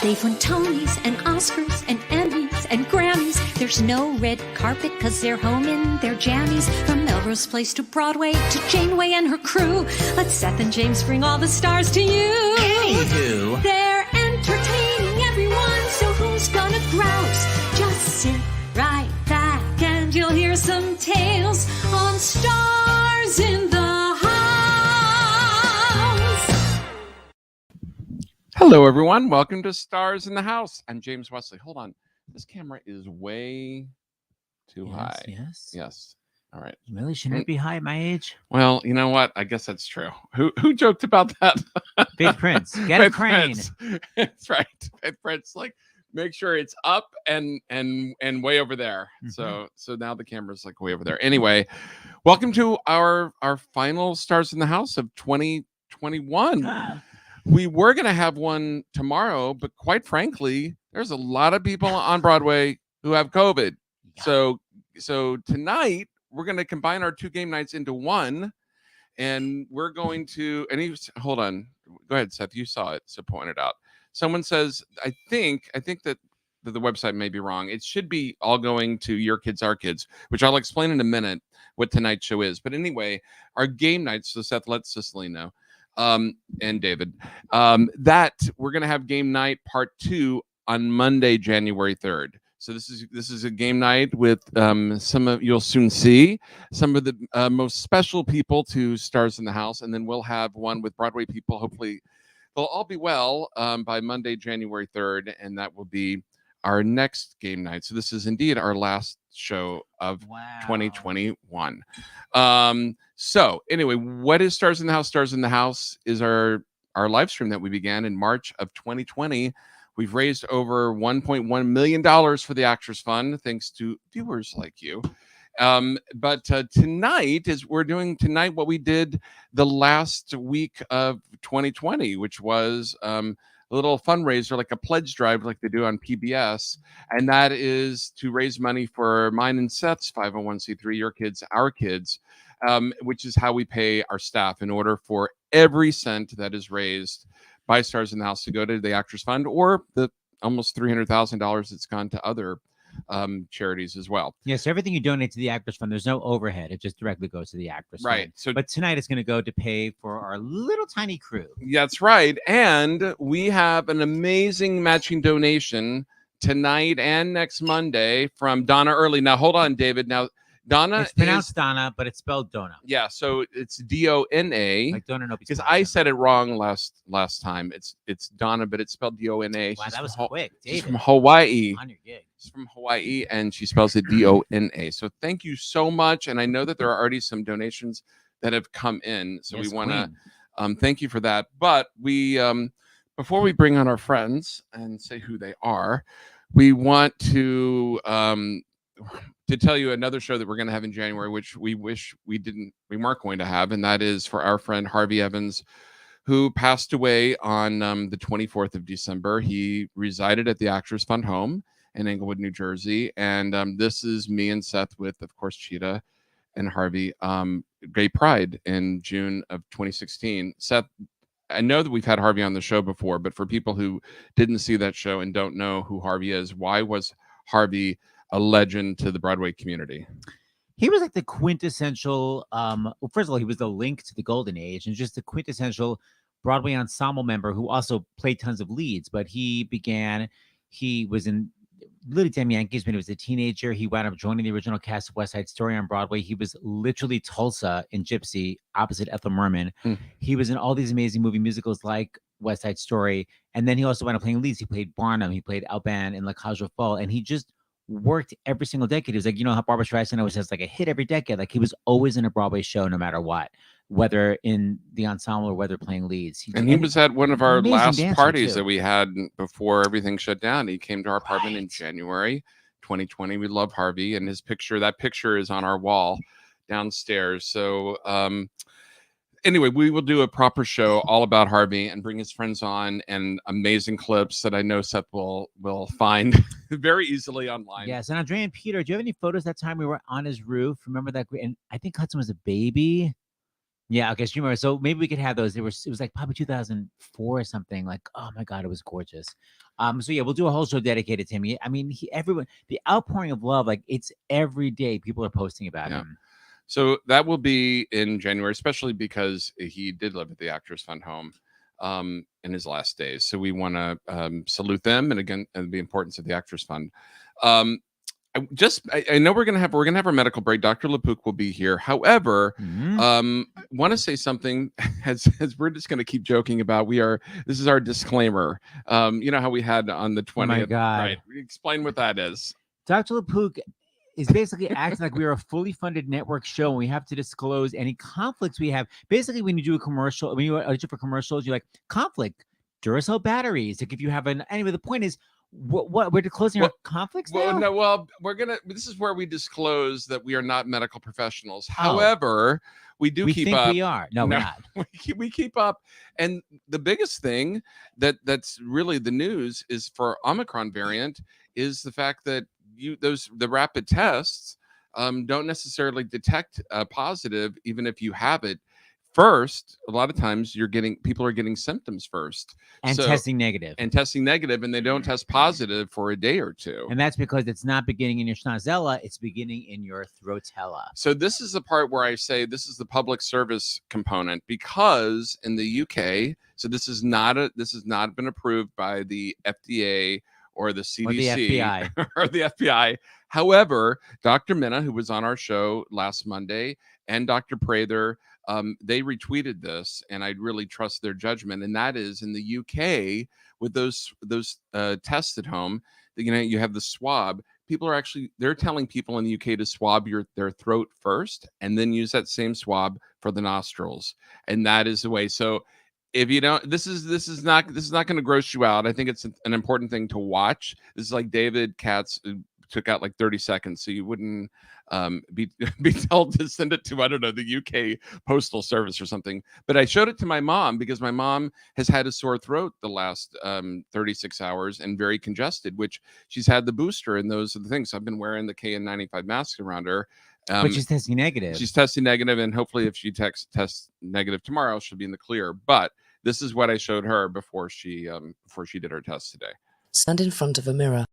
They've won Tonys and Oscars and Emmys and Grammys. There's no red carpet because they're home in their jammies. From Melrose Place to Broadway to Janeway and her crew. Let Seth and James bring all the stars to you. Anywho, they're entertaining everyone, so who's gonna grouse? Just sit right back and you'll hear some tales on Stars in the House. Hello, everyone. Welcome to Stars in the House. I'm James Wesley. Hold on. This camera is way too high. Yes. All right. Really? Shouldn't it be high at my age? Well, you know what? I guess that's true. Who joked about that? Big Prince. Get a crane. That's right. Big Prince. Like, make sure it's up and way over there. So now the camera's like way over there. Anyway, welcome to our final Stars in the House of 2021. We were going to have one tomorrow, but quite frankly, there's a lot of people on Broadway who have COVID. Yeah. So tonight we're going to combine our two game nights into one, and we're going to. Hold on, go ahead, Seth. You saw it, so point it out. Someone says, I think that the website may be wrong. It should be all going to Your Kids, Our Kids, which I'll explain in a minute what tonight's show is. But anyway, our game nights. So Seth, let Cicely know. And David, that we're going to have game night part 2 on Monday, January 3rd. So this is a game night with some of, you'll soon see some of the most special people to Stars in the House, and then we'll have one with Broadway people. Hopefully they'll all be well by Monday, January 3rd, and that will be our next game night. So this is indeed our last show of 2021. So anyway, what is Stars in the House? Stars in the House is our live stream that we began in March of 2020. We've raised over $1.1 million for the Actors Fund, thanks to viewers like you. But tonight we're doing what we did the last week of 2020, which was a little fundraiser, like a pledge drive like they do on PBS. And that is to raise money for mine and Seth's 501c3, Your Kids, Our Kids, which is how we pay our staff in order for every cent that is raised by Stars in the House to go to the Actors Fund, or the almost $300,000 that's gone to other charities as well. Yes, everything you donate to the Actors Fund, there's no overhead. It just directly goes to the Actors Fund. Right. So, but tonight it's going to go to pay for our little tiny crew. That's right. And we have an amazing matching donation tonight and next Monday from Donna Early. Now, hold on, David. Now, Donna, it's pronounced Donna, but it's spelled Donna. Yeah, so it's Donna. Like Donna, because I said it wrong last time. It's Donna, but it's spelled Donna. Wow, that was quick, David. She's from Hawaii. On your gig. She's from Hawaii, and she spells it Donna. So thank you so much. And I know that there are already some donations that have come in, so we want to thank you for that. But we, before we bring on our friends and say who they are, we want to tell you another show that we're going to have in January, which we wish we weren't going to have, and that is for our friend Harvey Evans, who passed away on the 24th of December. He resided at the Actors Fund home in Englewood, New Jersey, and this is me and Seth with, of course, Cheetah and Harvey. Gay Pride in June of 2016. Seth, I know that we've had Harvey on the show before, but for people who didn't see that show and don't know who Harvey is, why was Harvey a legend to the Broadway community? He was like the quintessential, well, first of all, he was the link to the golden age and just the quintessential Broadway ensemble member who also played tons of leads. But he was in Little Damn Yankees when he was a teenager. He wound up joining the original cast of West Side Story on Broadway. He was literally Tulsa in Gypsy opposite Ethel Merman. He was in all these amazing movie musicals like West Side Story. And then he also wound up playing leads. He played Barnum. He played Alban in La Cage aux Folles. And he just worked every single decade. He was like, you know how Barbra Streisand always has like a hit every decade. Like he was always in a Broadway show no matter what, whether in the ensemble or whether playing leads. He was at one of our last parties that we had before everything shut down. He came to our apartment in January 2020. We love Harvey, and that picture is on our wall downstairs. So anyway, we will do a proper show all about Harvey and bring his friends on, and amazing clips that I know Seth will find very easily online. Yes, and Andréa and Peter, do you have any photos that time we were on his roof? Remember that? And I think Hudson was a baby. Yeah, okay, streamer. So maybe we could have those. It was like probably 2004 or something. Like, oh my god, it was gorgeous. So yeah, we'll do a whole show dedicated to him. I mean, everyone, the outpouring of love, like it's every day. People are posting about him. So that will be in January, especially because he did live at the Actors Fund home in his last days. So we want to salute them, and again, the importance of the Actors Fund. I know we're gonna have our medical break. Dr. LaPook will be here. However, want to say something as we're just gonna keep joking about. This is our disclaimer. You know how we had on the 20th. Oh my God. Right? Explain what that is. Dr. LaPook is basically acting like we are a fully funded network show, and we have to disclose any conflicts we have. Basically, when you do a commercial, when you audition for commercials, you're like, conflict, Duracell batteries. Like if you have anyway, the point is, what we're disclosing our conflicts now? No, this is where we disclose that we are not medical professionals. However, we keep up. We are. No, we're not. We keep up. And the biggest thing that's really the news is for Omicron variant is the fact that the rapid tests don't necessarily detect positive, even if you have it. First, a lot of times people are getting symptoms first and testing negative, and they don't test positive for a day or two. And that's because it's not beginning in your schnozzella, it's beginning in your throatella. So this is the part where I say this is the public service component, because in the UK, so this has not been approved by the FDA or the CDC or the FBI. or the FBI. However, Dr. Minna, who was on our show last Monday, and Dr. Prather, they retweeted this, and I really trust their judgment. And that is in the UK with those tests at home, you have the swab. They're telling people in the UK to swab their throat first, and then use that same swab for the nostrils. And that is the way. So if you don't, this is not going to gross you out. I think it's an important thing to watch. This is like David Katz took out like 30 seconds, so you wouldn't be told to send it to, I don't know, the UK Postal Service or something. But I showed it to my mom because my mom has had a sore throat the last 36 hours and very congested, which she's had the booster, and those are the things. So I've been wearing the KN95 mask around her. But she's testing negative. She's testing negative, and hopefully if she tests negative tomorrow, she'll be in the clear. But this is what I showed her before she did her test today. Stand in front of a mirror.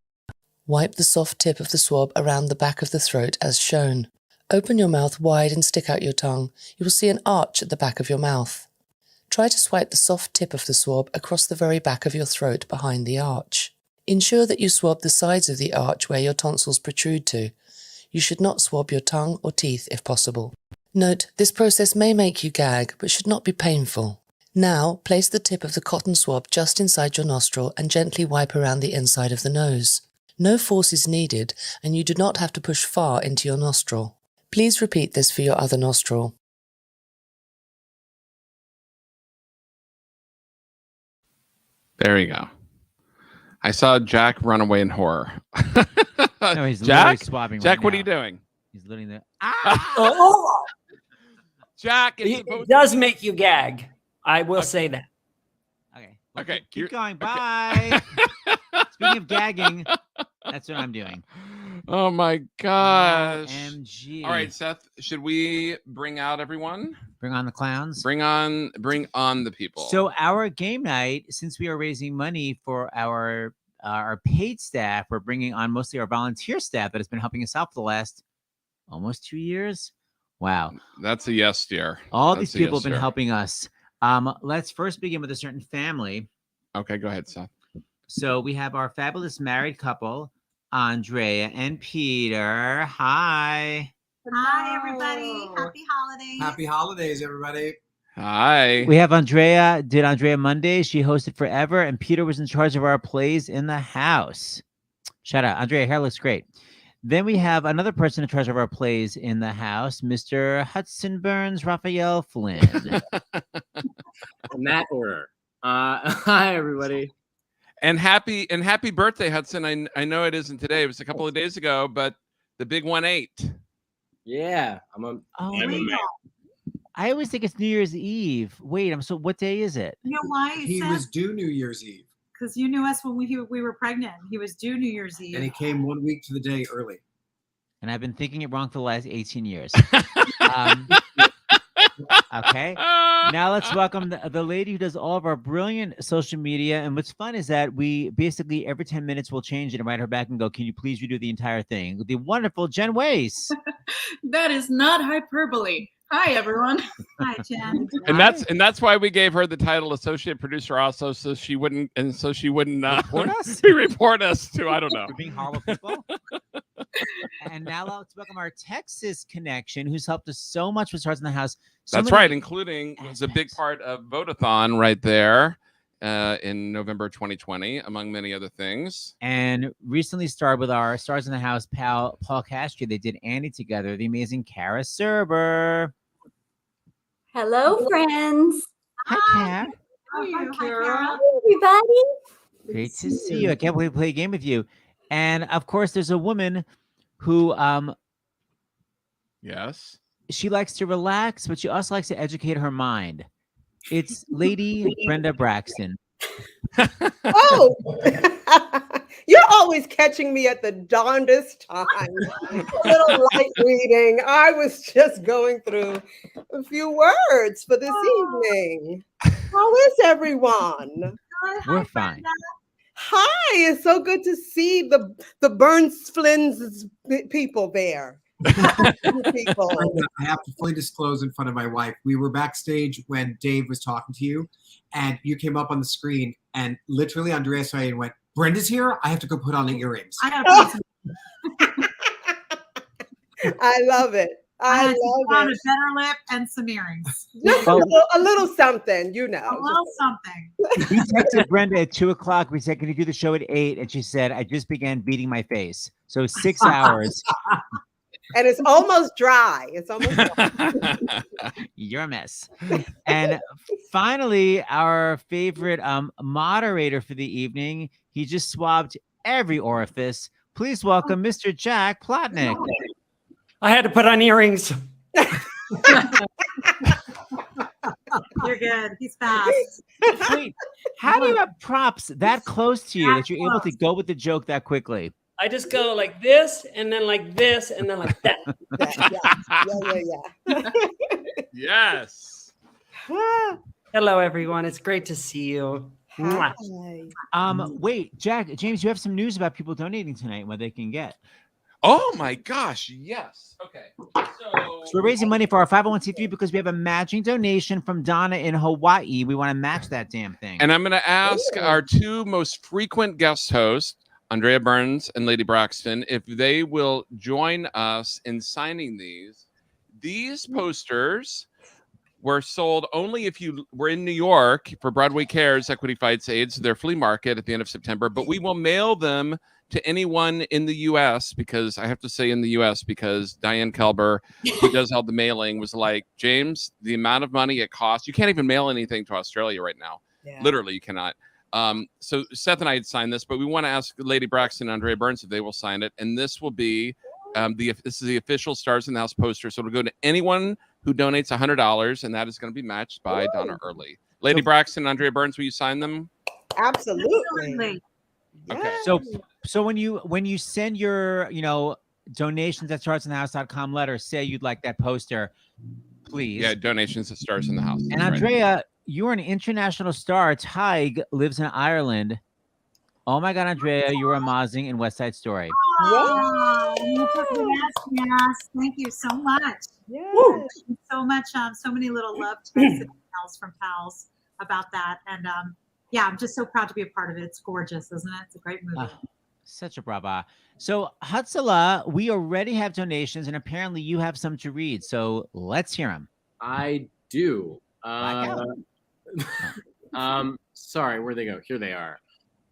Wipe the soft tip of the swab around the back of the throat as shown. Open your mouth wide and stick out your tongue. You will see an arch at the back of your mouth. Try to swipe the soft tip of the swab across the very back of your throat behind the arch. Ensure that you swab the sides of the arch where your tonsils protrude to. You should not swab your tongue or teeth if possible. Note, this process may make you gag, but should not be painful. Now, place the tip of the cotton swab just inside your nostril and gently wipe around the inside of the nose. No force is needed, and you do not have to push far into your nostril. Please repeat this for your other nostril. There you go. I saw Jack run away in horror. No, he's Jack, swabbing Jack, right what now. are you doing? He's literally there. Oh, Jack, it does make you gag. I will say that. Okay. Okay, Keep going. Bye. Speaking of gagging, that's what I'm doing. Oh my gosh. OMG. All right, Seth, should we bring out everyone? Bring on the clowns. Bring on the people. So our game night, since we are raising money for our paid staff, we're bringing on mostly our volunteer staff that has been helping us out for the last almost 2 years. Wow. That's a yes, dear. All these people have been helping us. Let's first begin with a certain family. Okay, go ahead, Seth. So we have our fabulous married couple, Andrea and Peter. Hi. Hi, everybody. Happy holidays. Happy holidays, everybody. Hi. We have Andrea. Did Andrea Monday. She hosted forever, and Peter was in charge of our plays in the house. Shout out. Andrea, hair looks great. Then we have another person in charge of our plays in the house, Mr. Hudson Burns, Raphael Flynn. In that order. Hi, everybody. And happy birthday, Hudson. I know it isn't today. It was a couple of days ago, but the big 1-8. Yeah. I'm a man. I always think it's New Year's Eve. Wait, what day is it? You know why? He was due New Year's Eve. Because you knew us when we were pregnant. He was due New Year's Eve. And he came 1 week to the day early. And I've been thinking it wrong for the last 18 years. Okay. Now let's welcome the lady who does all of our brilliant social media. And what's fun is that we basically every 10 minutes we'll change it and write her back and go, can you please redo the entire thing? The wonderful Jenn Wais. That is not hyperbole. Hi, everyone. Hi, Jen. And that's why we gave her the title associate producer also, so she wouldn't Report us? report us to, I don't know. For being horrible people. And now let's welcome our Texas connection, who's helped us so much with Stars in the House. That's right, including was a big part of Votathon right there in November 2020, among many other things. And recently starred with our Stars in the House pal Paul Castro. They did Annie together. The amazing Cara Serber. Hello, friends. Hi, Cara. How are you? Hi, Hi, Cara. everybody. Great to see you. I can't wait to play a game with you. And of course, there's a woman who Yes. she likes to relax, but she also likes to educate her mind. It's Lady Brenda Braxton. Oh, you're always catching me at the darndest time. A little light reading. I was just going through a few words for this evening. How is everyone? We're fine. Hi, it's so good to see the Burns Flynn's people there. People. I have to fully disclose in front of my wife. We were backstage when Dave was talking to you, and you came up on the screen, and literally Andrea saw you and went, "Brenda's here. I have to go put on the earrings." I gotta put some I love it. I love on it. a better lip and some earrings. Just a little something, you know. A little something. We texted Brenda at 2:00. We said, "Can you do the show at 8?" And she said, "I just began beating my face." So 6 hours. And it's almost dry. It's almost dry. You're a mess. And finally, our favorite moderator for the evening. He just swabbed every orifice. Please welcome Mr. Jack Plotnick. I had to put on earrings. You're good. He's fast. Wait, how do you have props that close to you that you're able to go with the joke that quickly? I just go like this, and then like this, and then like that. Yeah. Yes. Hello, everyone. It's great to see you. Mwah. Wait, James, you have some news about people donating tonight and what they can get. Oh my gosh, yes. Okay. So we're raising money for our 501c3 because we have a matching donation from Donna in Hawaii. We want to match that damn thing. And I'm going to ask our two most frequent guest hosts, Andréa Burns and Lady Braxton, if they will join us in signing these. These posters were sold only if you were in New York for Broadway Cares Equity Fights AIDS, their flea market at the end of September, but we will mail them to anyone in the U.S. because I have to say in the U.S. because Diane Kelber, who does all the mailing, was like, James, the amount of money it costs, you can't even mail anything to Australia right now. Yeah. Literally, you cannot. So Seth and I had signed this, but we want to ask Lady Braxton and Andréa Burns if they will sign it. And this will be this is the official Stars in the House poster. So it'll go to anyone who donates $100, and that is going to be matched by Donna Early. Lady Braxton and Andréa Burns, will you sign them? Absolutely. Okay. So when you send your donations at starsinthehouse.com letter, say you'd like that poster, please. Yeah, donations at Stars in the House. And Andrea, you're an international star. Tig lives in Ireland. Oh my God, Andrea, you were amazing in West Side Story. Oh, yes. Thank you so much. Yes. Thank you so much. So many little love texts and emails from pals about that. And yeah, I'm just so proud to be a part of it. It's gorgeous, isn't it? It's a great movie. Such a brava. So, Hutzela, we already have donations, and apparently you have some to read. So let's hear them. I do. Sorry, where'd they go? Here they are.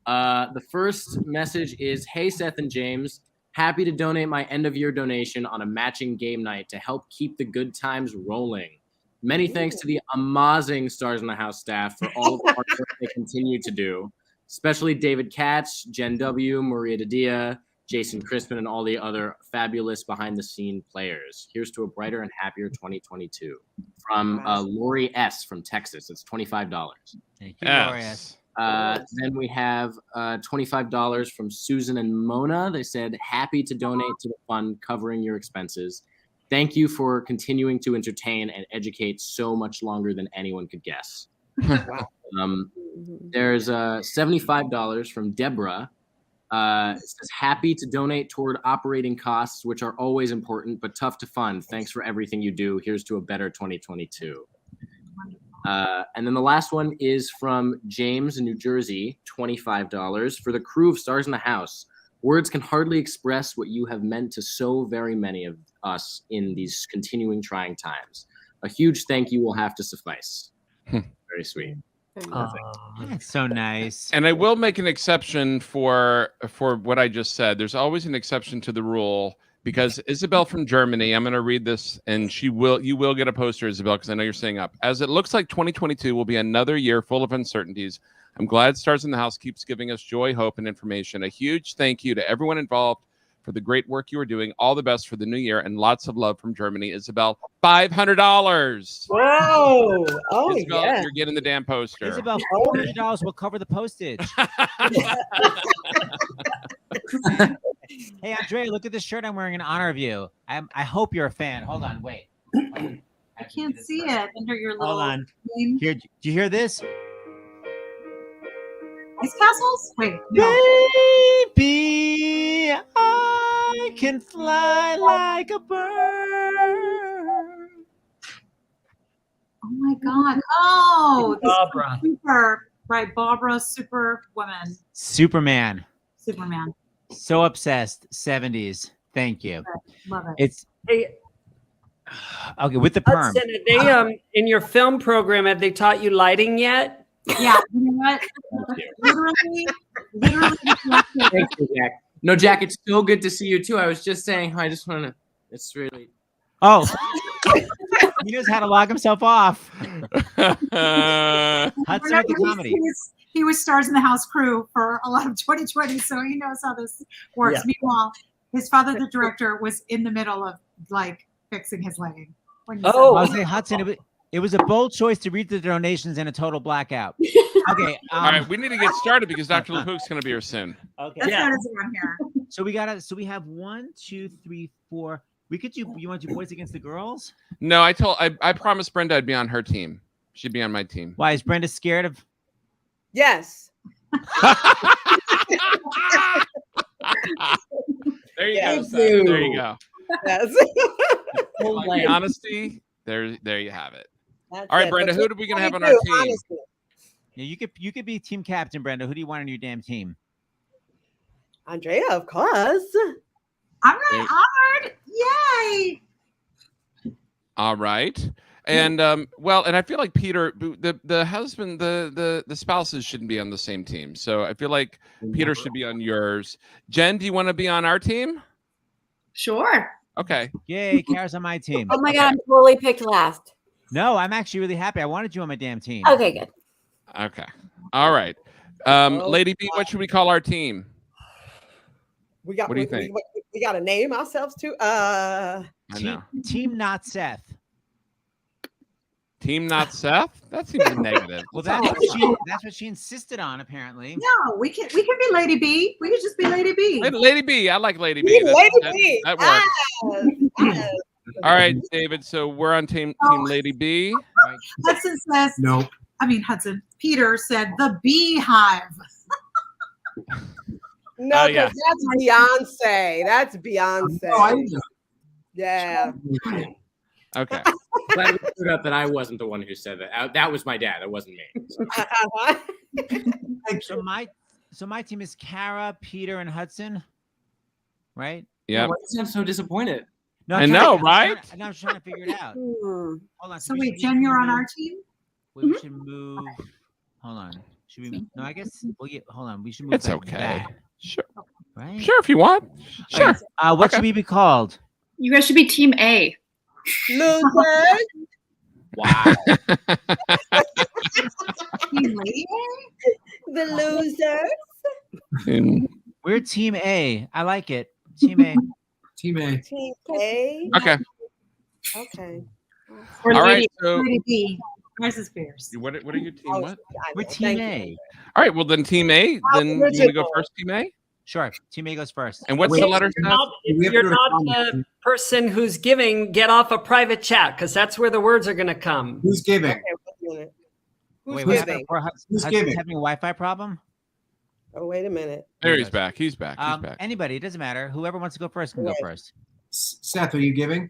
The first message is, hey, Seth and James, happy to donate my end-of-year donation on a matching game night to help keep the good times rolling. Many thanks to the amazing Stars in the House staff for all of the hard work they continue to do, especially David Katz, Jen W., Maria Didia, Jason Crispin, and all the other fabulous behind-the-scene players. Here's to a brighter and happier 2022. From Lori S. from Texas. It's $25. Thank you, Lori S. Then we have $25 from Susan and Mona. They said, happy to donate to the fund covering your expenses. Thank you for continuing to entertain and educate so much longer than anyone could guess. There's $75 from Deborah. It says, happy to donate toward operating costs, which are always important, but tough to fund. Thanks for everything you do. Here's to a better 2022. And then the last one is from James in New Jersey, $25 for the crew of Stars in the House. Words can hardly express what you have meant to so very many of us in these continuing trying times. A huge thank you will have to suffice. Very sweet. That's so nice. And I will make an exception for what I just said. There's always an exception to the rule because Isabel from Germany, I'm going to read this, and you will get a poster, Isabel, because I know you're staying up. As it looks like 2022 will be another year full of uncertainties, I'm glad Stars in the House keeps giving us joy, hope, and information. A huge thank you to everyone involved for the great work you are doing. All the best for the new year, and lots of love from Germany. Isabel, $500. Whoa! Oh, Isabel, yeah. you're getting the damn poster. Isabel, $400 will cover the postage. Hey, Andrea, look at this shirt I'm wearing in honor of you. I hope you're a fan. Hold on, wait. I can't see it under your little Hold on. name. Here, do you hear this? Ice castles? Wait. No. Baby, I can fly like a bird. Oh my God. Oh, this is Barbara. Super. Right. Barbara, Superwoman. Superman. Superman. So obsessed. 70s. Thank you. Love it. It's Hey, okay with the perm. Hudson, have they, in your film program, have they taught you lighting yet? Yeah. You know what? Literally. Thank you, Jack. No, Jack, it's so good to see you too. I was just saying, I just want to. It's really. Oh, he knows how to log himself off. Hudson with the comedy. He was Stars in the House crew for a lot of 2020, so he knows how this works. Yeah. Meanwhile, his father, the director, was in the middle of like fixing his lighting. When you said I was that. saying, Hudson, it was a bold choice to read the donations in a total blackout. Okay. All right, we need to get started because Dr. LaPook's going to be here soon. Okay. That's not his one here. So we have 1, 2, 3, 4. We could do. You want to do boys against the girls? No, I promised Brenda I'd be on her team. She'd be on my team. Why is Brenda scared of? Yes. There you Yes. go. Seth. There you go. Yes. Like honesty. There you have it. That's All right, it. Brenda, But who are we going to have on our 22, team? honestly. Yeah, you could be team captain, Brenda. Who do you want on your damn team? Andrea, of course. I'm really honored. Yay! All right. And and I feel like Peter, the husband, the spouses shouldn't be on the same team. So I feel like Peter should be on yours. Jen, do you want to be on our team? Sure. Okay. Yay, Cara's on my team. Oh my God, I'm totally picked last. No, I'm actually really happy. I wanted you on my damn team. Okay, good. Okay. All right. Lady B, what should we call our team? We got. What do you think? We got to name ourselves too. I know. Team not Seth. Team not Seth? That seems negative. Well, that's what she insisted on, apparently. No, we can be Lady B. We could just be Lady B. Lady B. I like Lady B. Lady B. That works. Yes. All right, David. So we're on team Lady B. Hudson says. No. I mean Hudson. Peter said the beehive. No, yeah. that's Beyonce. That's Beyonce. Oh, I know. Yeah. Okay. Glad we figured out that I wasn't the one who said that. That was my dad. It wasn't me. So my team is Cara, Peter, and Hudson. Right? Yeah. Why does he sound so disappointed? No, I I'm know, trying- right? I'm trying to figure it out. Hold on. So we wait, should Jen, you're on move- our team? We should move. Hold on. Should we? No, I guess. Hold on. We should move. It's back okay. to that, Sure. right? Sure, if you want. Sure. Okay. What should we be called? You guys should be Team A. Losers. Wow. Team Lady A? The losers. We're Team A. I like it. Team A. Team A. Team A. Okay. Okay. Or All Lady, right. So Lady B. Mrs. Spears. what are your team? Oh, What? I We're know. Team Thank A. you. All right. Well, then Team A. Then you want to go original. first, Team A? Sure. Team A goes first. And what's Wait, the letter? If you're not the person who's giving, get off a private chat because that's where the words are going to come. Who's giving? Okay, wait a minute. Who's Wait, what happened giving? before Who's Hudson's giving? having a Wi-Fi problem? Oh, wait a minute. There he's back. He's back. He's back. Anybody, it doesn't matter. Whoever wants to go first can go Right. first. Seth, are you giving?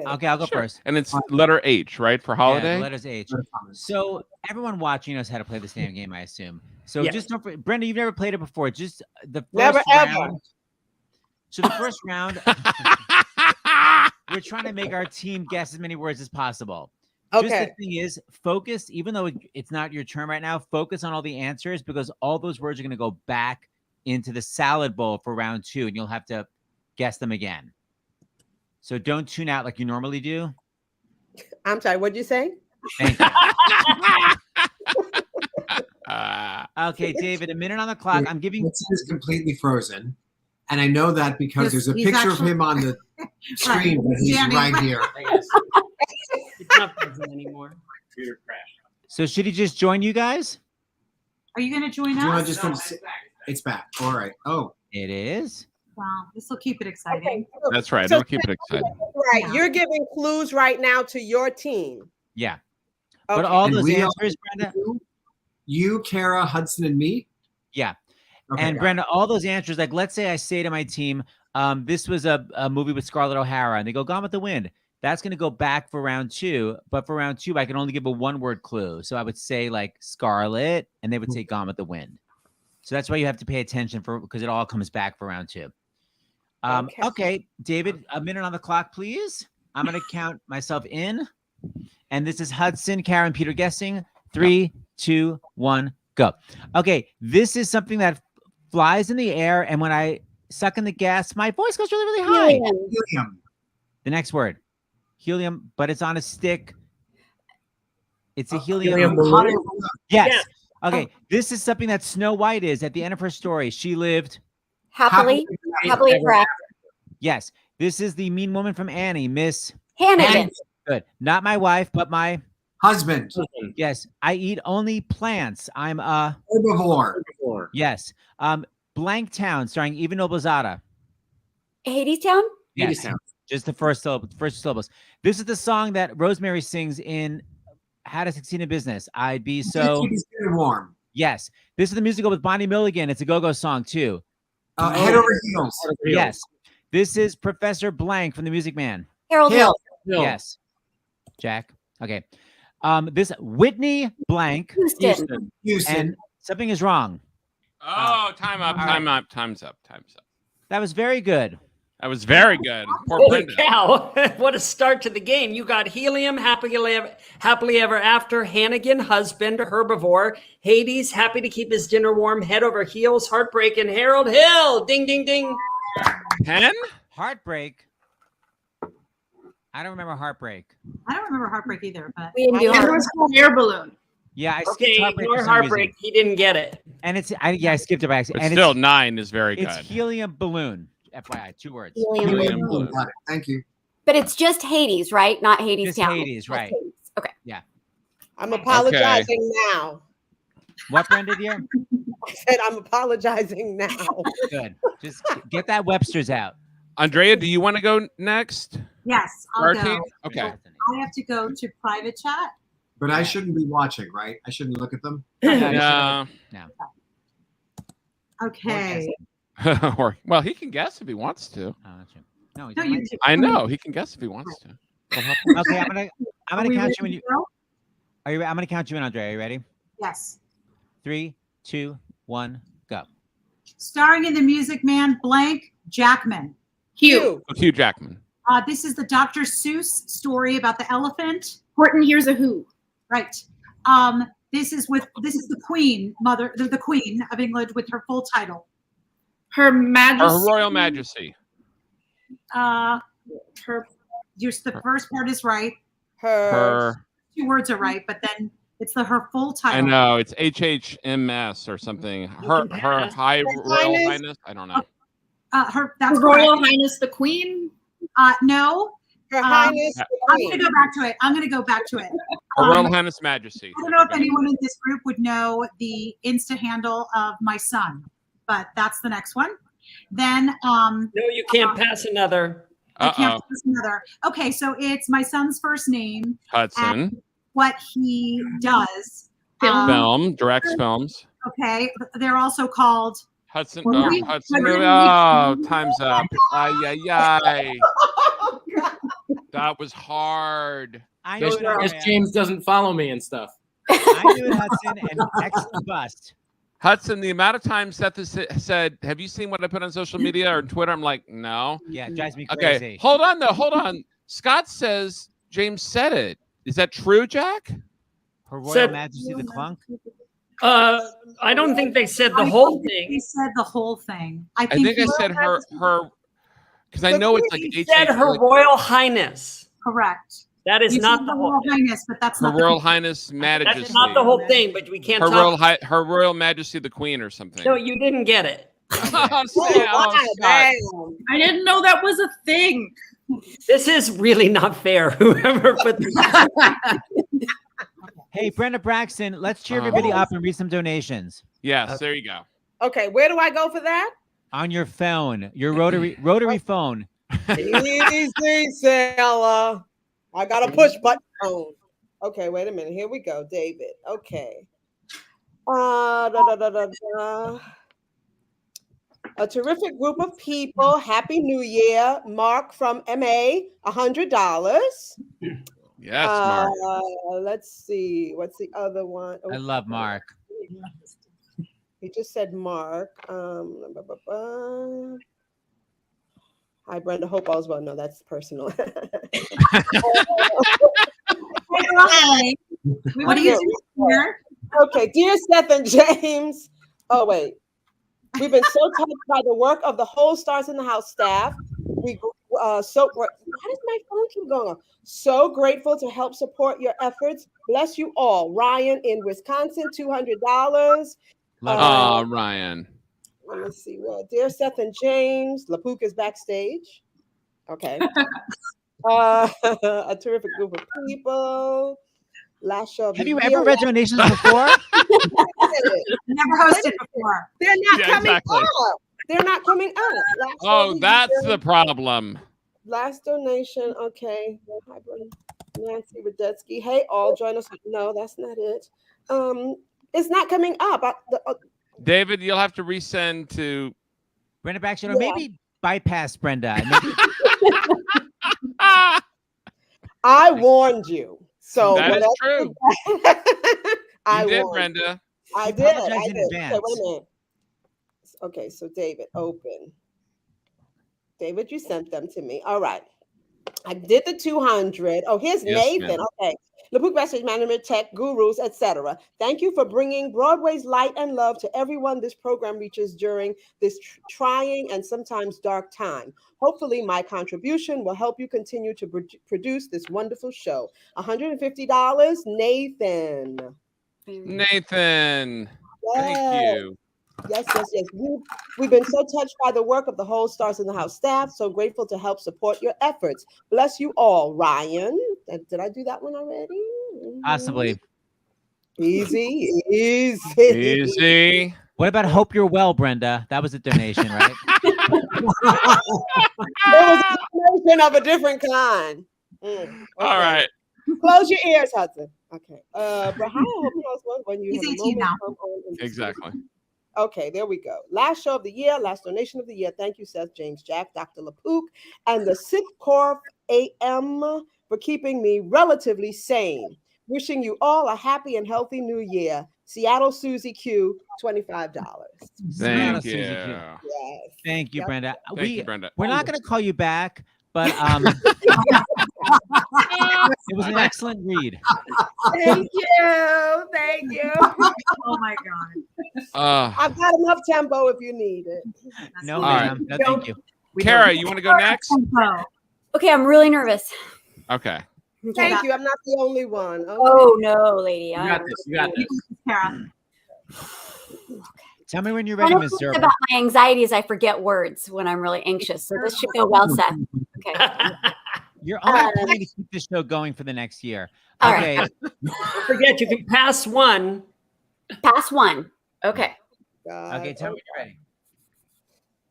Okay, I'll go Sure. first. And it's letter H, right? For Yeah, holiday? the letters H. So everyone watching knows how to play this damn game, I assume. So Yes. just don't forget, Brenda, you've never played it before. Just the first Never, round. ever. So the first round, we're trying to make our team guess as many words as possible. Just Okay. the thing is, focus, even though it's not your turn right now, focus on all the answers because all those words are going to go back into the salad bowl for round 2, and you'll have to guess them again. So don't tune out like you normally do. I'm sorry. What'd you say? Thank you. Okay, David, a minute on the clock. I'm giving. Hudson is completely frozen, and I know that because Yes, there's a he's picture actually- of him on the screen, but he's Standing right right- here. It's not present anymore. Computer crash. So should he just join you guys? Are you going to join Do you want us? to just come sit? It's back. All right. Oh, It is. Wow, this will keep it exciting. Okay. That's right. So- Don't keep it exciting. Right. Yeah. You're giving clues right now to your team. Yeah. Okay. But all And those we answers, Brenda. you, Cara, Hudson, and me. Yeah. Okay, And got it. Brenda, all those answers, like let's say I say to my team, this was a movie with Scarlett O'Hara, and they go Gone with the Wind. That's going to go back for round 2. But for round 2, I can only give a one-word clue. So I would say like Scarlett, and they would say Gone with the Wind. So that's why you have to pay attention because it all comes back for round 2. Okay, David, a minute on the clock, please. I'm going to count myself in. And this is Hudson, Karen, Peter guessing. 3, 2, 1, go. Okay, this is something that flies in the air. And when I suck in the gas, my voice goes really, really high. Helium. The next word, helium, but it's on a stick. It's a helium. Hot air Yes. Yes. Okay, this is something that Snow White is at the end of her story. She lived. Happily ever after. Yes. This is the mean woman from Annie, Miss. Hannigan. Good. Not my wife, but my. Husband. Yes. I eat only plants. I'm a. Herbivore. Yes. Blank Town, starring Eva Noblezada. Hadestown. Yes. Hadestown. Just the first syllables. This is the song that Rosemary sings in How to Succeed in Business. I'd be so. Keep his skin warm. Yes. This is the musical with Bonnie Milligan. It's a go-go song too. Head over heels. Yes. This is Professor Blank from The Music Man. Harold Hill. Hill. Yes. Jack. Okay. This Whitney Blank. Houston. Houston. And something is wrong. Oh, time up. all Time up. Time's up. Time's up. That was very good. That was very good. Poor Holy Brenda. cow. What a start to the game. You got helium, happily ever after, Hannigan, husband, herbivore, Hades, happy to keep his dinner warm, head over heels, heartbreak, and Harold Hill. Ding, ding, ding. 10? Heartbreak. I don't remember Heartbreak. I don't remember Heartbreak either, but We didn't do And it hard. was called Air Balloon. Yeah, I skipped Okay, Heartbreak ignore for some reason. heartbreak. He didn't get it. And I skipped it by accident. But And still, 9 is very it's good. helium balloon. FYI, 2 words. Helium Helium balloon. balloon. Got it. Thank you. But it's just Hades, right? Not Hades Just Town. Hades, Just right. Hades. Okay. I'm apologizing now. What, Brenda, dear? I said I'm apologizing now. Good. Just get that Webster's out. Andrea, do you want to go next? yes, I'll Our go. team? Okay. I have to go to private chat. But I shouldn't be watching, right? I shouldn't look at them. No. Okay. Or, well, he can guess if he wants to. Oh, that's true. No, he's No, not you right. do. I know he can guess if he wants to. Okay, I'm gonna Are we count you ready when you. to go? Are you? I'm gonna count you in, Andrea. Are you ready? Yes. 3, 2, 1, go. Starring in The Music Man, blank, Jackman. Hugh. Hugh Jackman. This is the Dr. Seuss story about the elephant. Horton Hears a Who. Right. This is the Queen, the Queen of England with her full title. Her Majesty. Her Royal Majesty. Her, Her just the first part is right. Her. 2 words are right, but then it's her full I title. know it's HHMS or something. Her High Royal Highness. I don't know. That's Her Royal correct. Highness the Queen. No. Her Highness. the I'm Queen. gonna go back to it. Her Royal Highness Majesty. I don't know if anyone in this group would know the Insta handle of my son, but that's the next one. Then No, you can't pass another. I can't pass another. Okay, so it's my son's first name. Hudson. And what he does. Directs films. Okay, they're also called Hudson. Well, Hudson movie. Oh, time's up. Ay, ay, ay. That was hard. I knew Guess it, James doesn't follow me and stuff. I knew it, Hudson, and excellent bust. Hudson, the amount of times Seth has said, "Have you seen what I put on social media or Twitter?" I'm like, no. Yeah, it drives me crazy. Okay, hold on though. Hold on. Scott says James said it. Is that true, Jack? Her Royal Majesty the Clunk. I don't think they said the whole thing. He said the whole thing. I think I said her because I know it's like he said Her Royal Highness. Correct. That is You not said the whole thing. Highness, but that's Her not the Royal whole thing. Highness Majesty. That's not the whole thing, but we can't Her talk. Her Royal Majesty the Queen or something. No, you didn't get it. I didn't know that was a thing. This is really not fair. Whoever put this. Hey, Brenda Braxton, let's cheer everybody up and read some donations. Yes, there you go. Okay, where do I go for that? On your phone, your rotary phone. Easy, Sarah. I got a push button phone. Okay, wait a minute. Here we go, David. Okay. A terrific group of people. Happy New Year. Mark from MA, $100. Yes, Mark. Let's see. What's the other one? I love Mark. He just said Mark. Hi, Brenda. Hope all's well. No, that's personal. What do you do here? Okay, dear Seth and James. Oh, wait. We've been so touched by the work of the whole Stars in the House staff. Why does my phone keep going on? So grateful to help support your efforts. Bless you all. Ryan in Wisconsin, $200. Ryan. Let me see. Well, dear Seth and James, LaPook is backstage. Okay. A terrific group of people. Last show. Have you ever read donations before? Never hosted before. They're not coming up. They're not coming up. That's the problem. Last donation. Okay. Hi, Nancy Rudetsky. Hey, all join us. No, that's not it. It's not coming up. David, you'll have to resend to Brenda Braxton, or maybe bypass Brenda. I warned you. So that is true. I did, warned Brenda. You. I did. In advance. Okay, wait a minute. Okay, so David, open. David, you sent them to me. All right. I did the 200. Oh, here's Nathan. Ma'am. Okay. LaPook Message Management, Tech, Gurus, etc. Thank you for bringing Broadway's light and love to everyone this program reaches during this trying and sometimes dark time. Hopefully, my contribution will help you continue to produce this wonderful show. $150, Nathan. Nathan. Yes. Thank you. Yes. We've been so touched by the work of the whole Stars in the House staff. So grateful to help support your efforts. Bless you all, Ryan. Did I do that one already? Possibly. Easy. What about Hope You're Well, Brenda? That was a donation, right? It was a donation of a different kind. Okay. All right. Close your ears, Hudson. Okay. But how I hope you know when you He's have a 18 moment now. come on and Exactly. Okay, there we go. Last show of the year, last donation of the year. Thank you, Seth, James, Jack, Dr. LaPook, and the Sitcorp AM for keeping me relatively sane. Wishing you all a happy and healthy new year. Seattle Susie Q, $25. Thank you. Yes. Thank you, Brenda. Thank you, Brenda. We're not going to call you back, but it was an excellent read. Thank you. Oh my God. I've got enough tempo if you need it. No, All right. ma'am. No, thank you. Kara, you want to go next? Okay, I'm really nervous. Okay. Thank you. I'm not the only one. Okay. Oh no, lady. You got this. You got this. Kara. Tell me when you're I ready, know Ms. something Zerber. about my anxieties. I forget words when I'm really anxious. So this should go well, Seth. Okay. You're on plan to keep this show going for the next year. All Okay. right. Don't forget, you can pass one. Pass one. Okay. God. Okay, tell me when you're ready.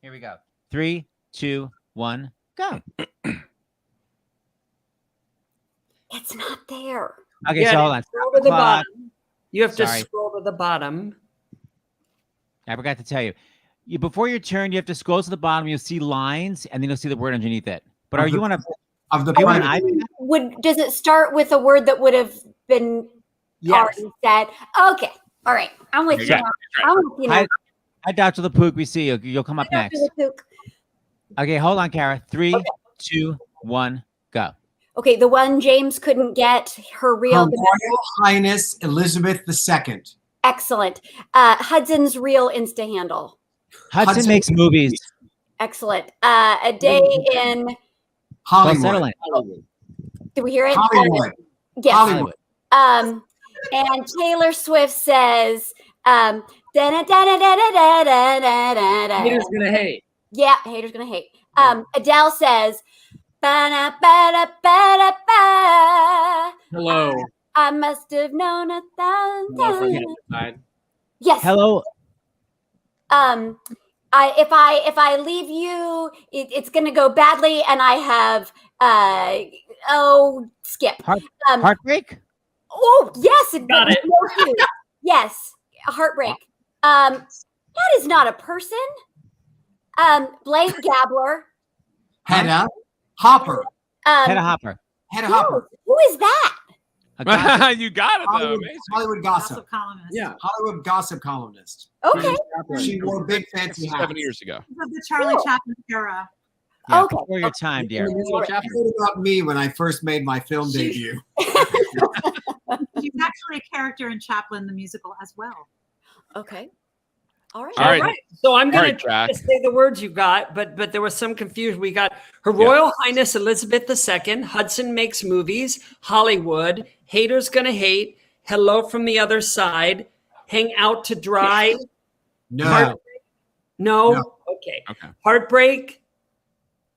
Here we go. 3, 2, 1, go. It's not there. Okay, so hold on. Scroll to the Clock. bottom. You have Sorry. to scroll to the bottom. I forgot to tell you. Before your turn, you have to scroll to the bottom. You'll see lines, and then you'll see the word underneath it. But are you on a of the you on an planet? iPad? Does it start with a word that would have been already said? Okay. All right. I'm with you now. I'm with you now. Hi, Dr. LaPook. We see you. You'll come up Dr. next. LaPook. Okay, hold on, Cara. 3, 2, 1, go. Okay, the one James couldn't get her real. Her Royal Highness Elizabeth II. Excellent. Hudson's real Insta handle. Hudson makes movies. Excellent. A day in Hollywood. Did we hear it? Hollywood. Yes. Hollywood. And Taylor Swift says, haters Haters gonna hate. Yeah, haters gonna hate. Adele says, ba-da-ba-da-ba-da-ba. Hello. I must have known 1,000 times. Yes. Hello. If I leave you, it's gonna go badly, and I have skip. Heartbreak. Oh yes, Got it. Yes, a heartbreak. That is not a person. Blake Gabler. Hedda Hopper. Hedda Hopper. Hedda Hopper. Who is that? You got it, though. Amazing. Hollywood gossip. Gossip columnist. Yeah. Hollywood gossip columnist. Okay. She wore big fancy hats. 7 years ago. Of the Charlie Chaplin era. Yeah, Okay. Before your time, dear. Wrote about me when I first made my film debut. She's actually a character in Chaplin the musical as well. Okay. All right. All right. So I'm going All right, to say the words you got, but there was some confusion. We got Her Royal Highness Elizabeth II, Hudson makes movies, Hollywood, haters gonna hate, hello from the other side, hang out to dry. No. No. No. Okay. Heartbreak.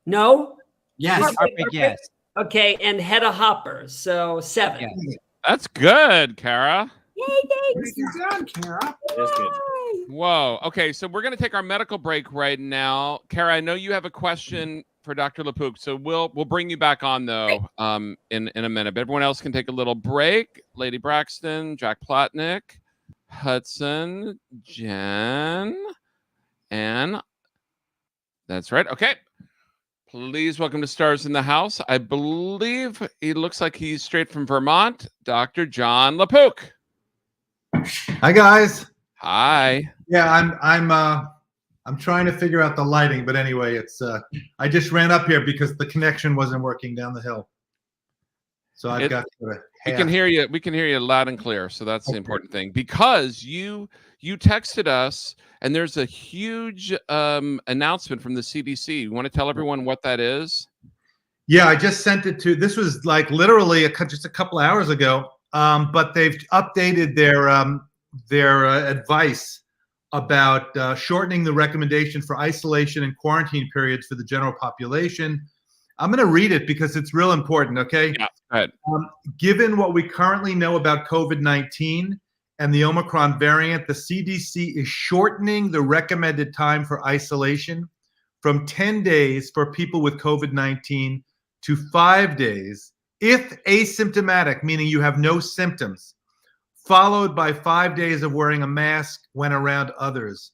No. Yes. Heartbreak, yes. Okay, and Hedda Hopper. So 7. Yeah. That's good, Cara. Yay, thanks. Well done, Cara. That's good. Whoa. Okay, so we're going to take our medical break right now. Cara, I know you have a question for Dr. LaPook, so we'll bring you back on though in a minute. But everyone else can take a little break. Lady Braxton, Jack Plotnick, Hudson, Jenn, and that's right. Okay. Please welcome to Stars in the House. I believe he looks like he's straight from Vermont, Dr. Jon LaPook. Hi guys. Hi. Yeah, I'm trying to figure out the lighting, but anyway, it's I just ran up here because the connection wasn't working down the hill. So I've got to we can hear you. We can hear you loud and clear. So that's the important thing, because you texted us and there's a huge announcement from the CDC. You want to tell everyone what that is? Yeah, I just sent it to. This was like literally just a couple hours ago. But they've updated their advice about shortening the recommendation for isolation and quarantine periods for the general population. I'm going to read it because it's real important, okay? Yeah, go ahead. Given what we currently know about COVID-19 and the Omicron variant, the CDC is shortening the recommended time for isolation from 10 days for people with COVID-19 to 5 days if asymptomatic, meaning you have no symptoms, followed by 5 days of wearing a mask when around others.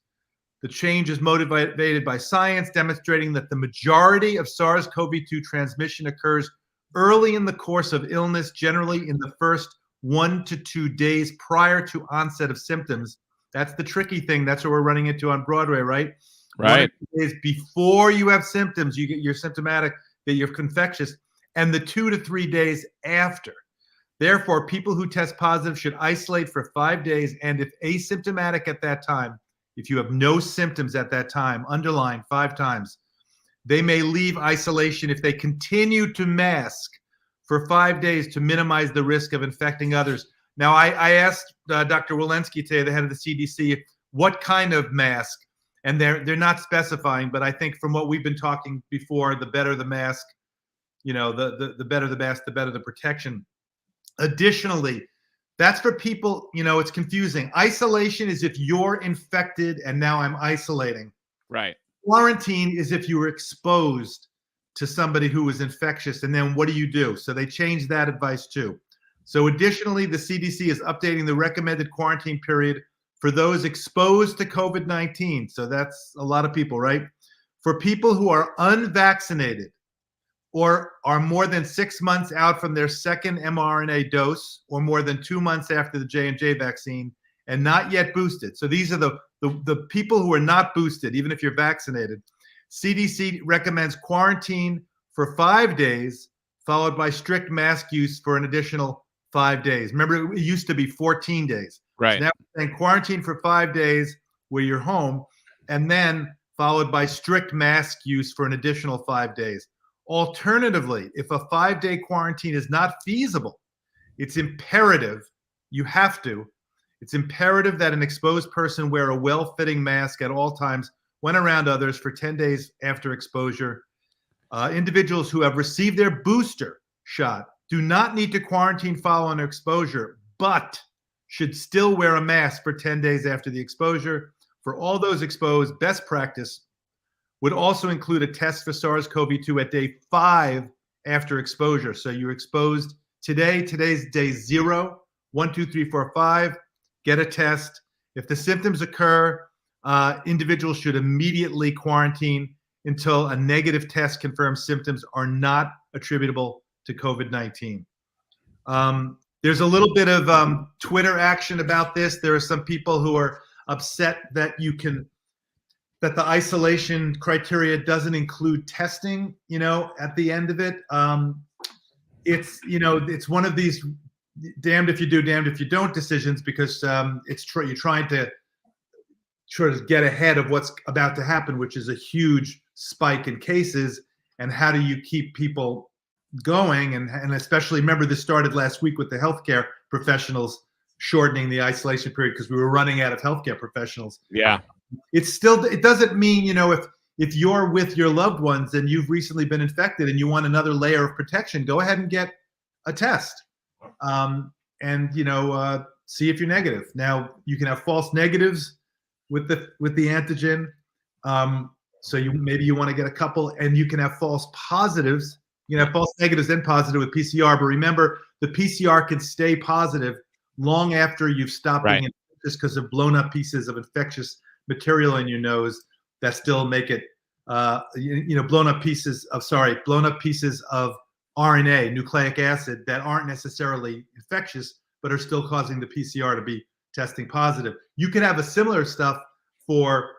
The change is motivated by science, demonstrating that the majority of SARS-CoV-2 transmission occurs early in the course of illness, generally in the first 1 to 2 days prior to onset of symptoms. That's the tricky thing. That's what we're running into on Broadway, right? Right. 1 to 2 days before you have symptoms, you're symptomatic, that you're infectious, and the 2 to 3 days after. Therefore, people who test positive should isolate for 5 days, and if asymptomatic at that time, if you have no symptoms at that time, underline 5 times, they may leave isolation if they continue to mask for 5 days to minimize the risk of infecting others. Now, I asked Dr. Walensky today, the head of the CDC, what kind of mask, and they're not specifying, but I think from what we've been talking before, the better the mask, you know, the better the mask, the better the protection. Additionally, that's for people, you know, it's confusing. Isolation is if you're infected and now I'm isolating. Right. quarantine is if you were exposed to somebody who was infectious, and then what do you do? So they changed that advice too. So additionally, the CDC is updating the recommended quarantine period for those exposed to COVID-19. So that's a lot of people, right? For people who are unvaccinated or are more than 6 months out from their second mRNA dose or more than 2 months after the J&J vaccine and not yet boosted. So these are the people who are not boosted, even if you're vaccinated. CDC recommends quarantine for 5 days, followed by strict mask use for an additional 5 days. Remember, it used to be 14 days. Right. So now we're saying quarantine for 5 days where you're home, and then followed by strict mask use for an additional 5 days. Alternatively, if a 5-day quarantine is not feasible, it's imperative, it's imperative that an exposed person wear a well-fitting mask at all times when around others for 10 days after exposure. Individuals who have received their booster shot do not need to quarantine following exposure, but should still wear a mask for 10 days after the exposure. For all those exposed, best practice would also include a test for SARS-CoV-2 at day 5 after exposure. So you're exposed today. Today's day 0, 1, 2, 3, 4, 5. Get a test. If the symptoms occur, individuals should immediately quarantine until a negative test confirms symptoms are not attributable to COVID-19. There's a little bit of Twitter action about this. There are some people who are upset that that the isolation criteria doesn't include testing, at the end of it. It's one of these damned if you do, damned if you don't decisions, because you're trying to sort of get ahead of what's about to happen, which is a huge spike in cases. And how do you keep people going? And especially, remember, this started last week with the healthcare professionals shortening the isolation period because we were running out of healthcare professionals. Yeah. It doesn't mean, if you're with your loved ones and you've recently been infected and you want another layer of protection, go ahead and get a test. And see if you're negative. Now, you can have false negatives with the antigen. So maybe you want to get a couple, and you can have false positives. You can have false negatives and positive with PCR. But remember, the PCR can stay positive long after you've stopped being infectious because of blown up pieces of infectious material in your nose that still make it, blown up pieces of RNA, nucleic acid, that aren't necessarily infectious, but are still causing the PCR to be testing positive. You can have a similar stuff for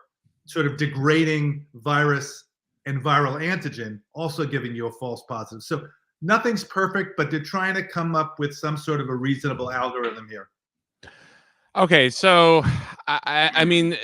sort of degrading virus and viral antigen, also giving you a false positive. So nothing's perfect, but they're trying to come up with some sort of a reasonable algorithm here. Okay, so I mean,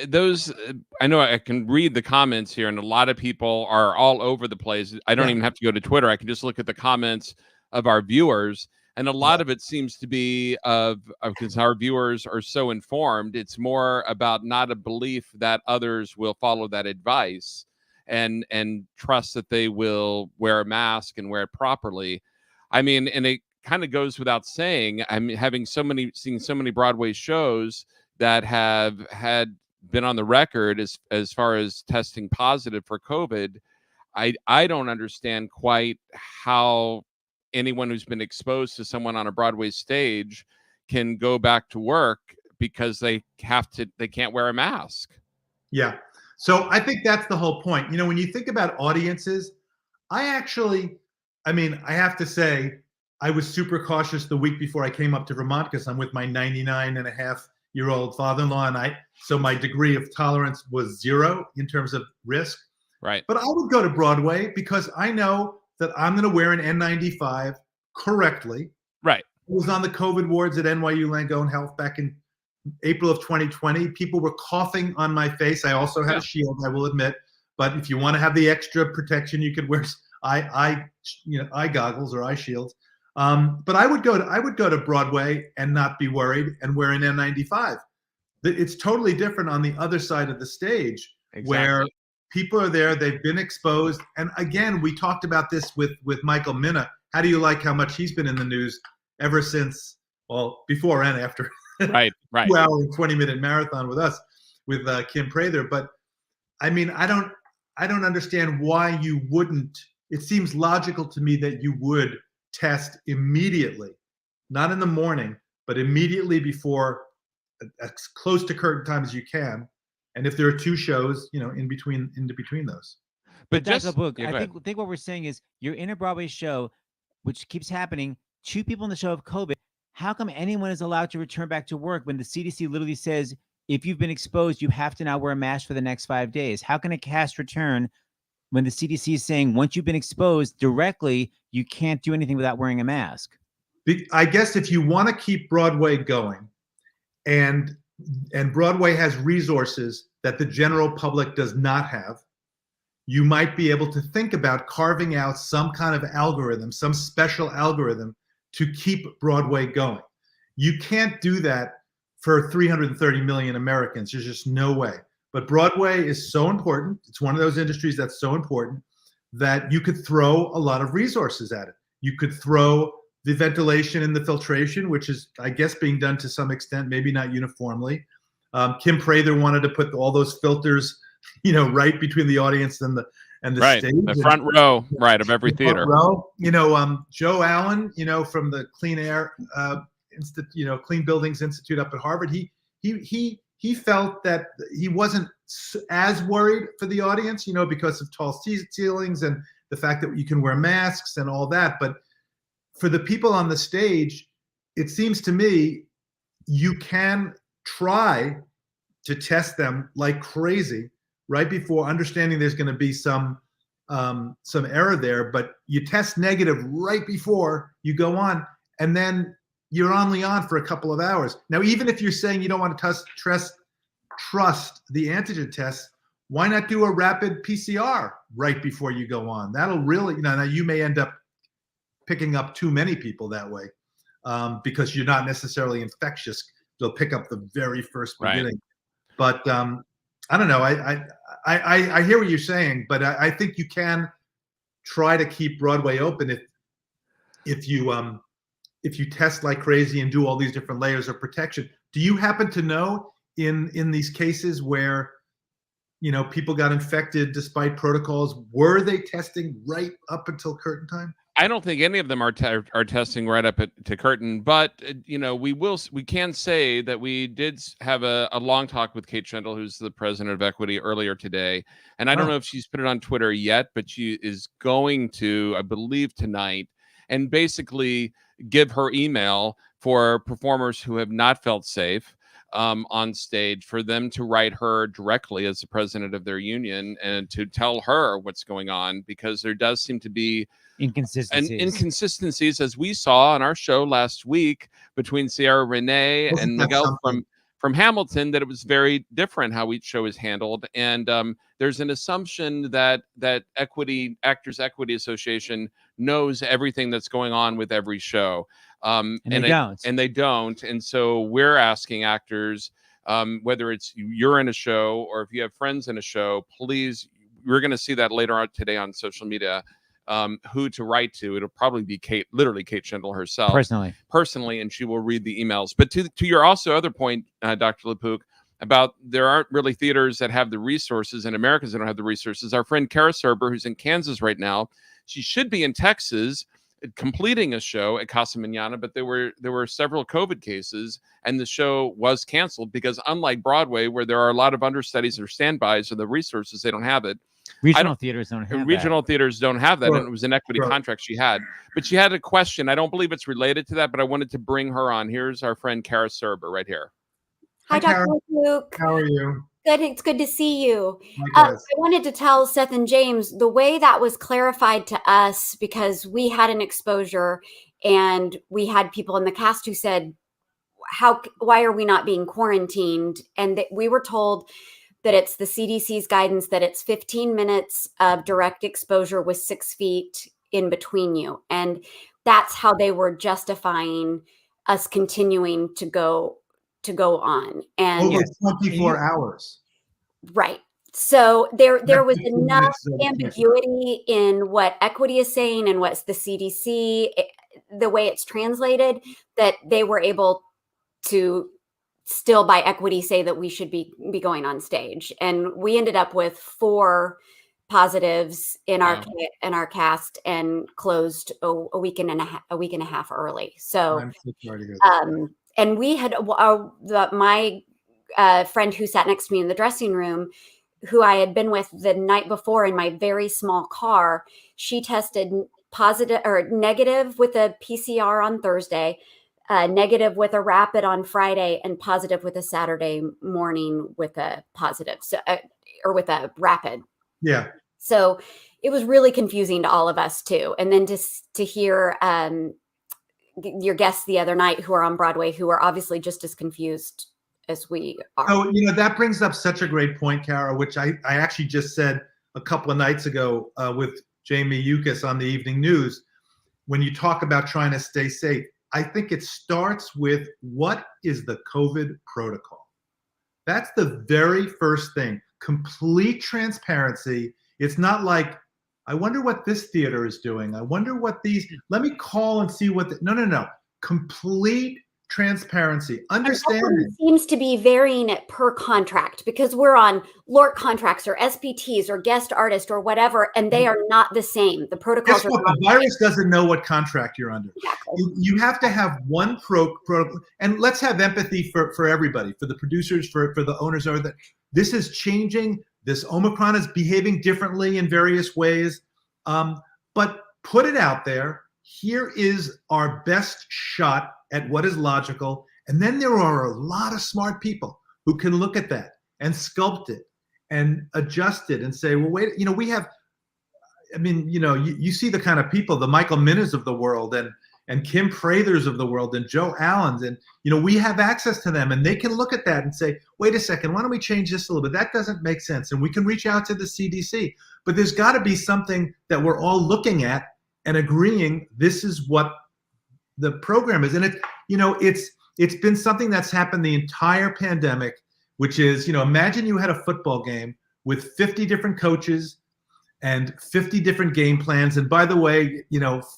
I know I can read the comments here, and a lot of people are all over the place. I don't even have to go to Twitter. I can just look at the comments of our viewers, and a lot of it seems to be because our viewers are so informed. It's more about not a belief that others will follow that advice and trust that they will wear a mask and wear it properly. I mean, and it kind of goes without saying, I'm seeing so many Broadway shows that have been on the record as far as testing positive for COVID. I don't understand quite how anyone who's been exposed to someone on a Broadway stage can go back to work because they can't wear a mask. Yeah. So I think that's the whole point. When you think about audiences, I have to say, I was super cautious the week before I came up to Vermont because I'm with my 99.5-year-old father-in-law, so my degree of tolerance was 0 in terms of risk. Right. But I would go to Broadway because I know that I'm going to wear an N95 correctly. Right. I was on the COVID wards at NYU Langone Health back in April of 2020. People were coughing on my face. I also had a shield, I will admit. But if you want to have the extra protection, you could wear eye goggles or eye shields. But I would go to Broadway and not be worried and wear an N95. It's totally different on the other side of the stage, where people are there, they've been exposed. And again, we talked about this with Michael Minna. How do you like how much he's been in the news ever since, before and after right 2-hour and 20-minute marathon with us, with Kim Prather. But I mean, I don't I don't understand why you wouldn't. It seems logical to me that you would test immediately, not in the morning, but immediately before, as close to curtain time as you can. And if there are 2 shows, in between those. But Dr. LaPook, I think what we're saying is you're in a Broadway show, which keeps happening. 2 people in the show have COVID. How come anyone is allowed to return back to work when the CDC literally says if you've been exposed, you have to now wear a mask for the next 5 days? How can a cast return when the CDC is saying once you've been exposed directly, you can't do anything without wearing a mask? I guess if you want to keep Broadway going, and Broadway has resources that the general public does not have, you might be able to think about carving out some kind of algorithm, some special algorithm to keep Broadway going. You can't do that for 330 million Americans. There's just no way. But Broadway is so important. It's one of those industries that's so important that you could throw a lot of resources at it. You could throw the ventilation and the filtration, which is, I guess, being done to some extent, maybe not uniformly. Kim Prather wanted to put all those filters, right between the audience and the stage. The front row, right, of every theater. Row. Joe Allen, from the Clean Air Clean Buildings Institute up at Harvard, he felt that he wasn't as worried for the audience, because of tall ceilings and the fact that you can wear masks and all that. But for the people on the stage, it seems to me you can try to test them like crazy right before, understanding there's going to be some error there, but you test negative right before you go on, and then you're only on for a couple of hours. Now, even if you're saying you don't want to trust the antigen test, why not do a rapid PCR right before you go on? That'll really, now you may end up picking up too many people that way, because you're not necessarily infectious. They'll pick up the very first beginning. Right. But I don't know. I hear what you're saying, but I think you can try to keep Broadway open if you test like crazy and do all these different layers of protection. Do you happen to know in these cases where people got infected despite protocols, were they testing right up until curtain time? I don't think any of them are testing right up to curtain, but we can say that we did have a long talk with Kate Shendel, who's the president of Equity, earlier today, and I don't know if she's put it on Twitter yet, but she is going to, I believe, tonight, and basically give her email for performers who have not felt safe on stage, for them to write her directly as the president of their union and to tell her what's going on, because there does seem to be inconsistencies, as we saw on our show last week between Sierra Renee and Miguel from Hamilton, that it was very different how each show is handled. And there's an assumption that Actors Equity Association knows everything that's going on with every show. And they don't. And so we're asking actors, whether it's you're in a show or if you have friends in a show, please, we're going to see that later on today on social media, who to write to. It'll probably be literally Kate Shendel herself. Personally, and she will read the emails. But to your also other point, Dr. LaPook, about there aren't really theaters that have the resources, and Americans that don't have the resources. Our friend Cara Serber, who's in Kansas right now, she should be in Texas completing a show at Casa Manana, but there were several COVID cases, and the show was canceled because, unlike Broadway, where there are a lot of understudies or standbys or the resources, they don't have it. Regional theaters don't have theaters don't have that, and it was an equity contract she had. But she had a question. I don't believe it's related to that, but I wanted to bring her on. Here's our friend Cara Serber right here. Hi, Dr. LaPook. How are you? Good. It's good to see you. I wanted to tell Seth and James the way that was clarified to us, because we had an exposure and we had people in the cast who said, why are we not being quarantined? And we were told that it's the CDC's guidance that it's 15 minutes of direct exposure with 6 feet in between you. And that's how they were justifying us continuing to go on. And over 24 hours. Right. So there was enough ambiguity in what Equity is saying and what's the CDC, the way it's translated, that they were able to still by Equity say that we should be going on stage. And we ended up with 4 positives in our cast and closed a week and a half early. So, I'm so sorry to hear that. and we had my friend who sat next to me in the dressing room, who I had been with the night before in my very small car, she tested positive or negative with a PCR on Thursday, negative with a rapid on Friday, and positive with a Saturday morning with a positive, or with a rapid. Yeah. So it was really confusing to all of us too. And then to hear your guests the other night who are on Broadway, who are obviously just as confused as we are. Oh, that brings up such a great point, Cara, which I actually just said a couple of nights ago with Jamie Yukas on the Evening News. When you talk about trying to stay safe, I think it starts with what is the COVID protocol? That's the very first thing. Complete transparency. It's not like, I wonder what this theater is doing. I wonder what let me call and see what no. Complete transparency. Understanding. It seems to be varying per contract, because we're on LORC contracts or SPTs or guest artist or whatever, and they are not the same. The protocols Guess what? The virus doesn't know what contract you're under. Exactly. You have to have one protocol, and let's have empathy for everybody, for the producers, for the owners. That this is changing. This Omicron is behaving differently in various ways, but put it out there. Here is our best shot at what is logical. And then there are a lot of smart people who can look at that and sculpt it and adjust it and say, well, wait, we have, you see the kind of people, the Michael Minnas of the world and Kim Prathers of the world and Joe Allens. And, we have access to them, and they can look at that and say, wait a second, why don't we change this a little bit? That doesn't make sense. And we can reach out to the CDC, but there's got to be something that we're all looking at and agreeing this is what the program is. And it's been something that's happened the entire pandemic, which is, imagine you had a football game with 50 different coaches and 50 different game plans. And by the way,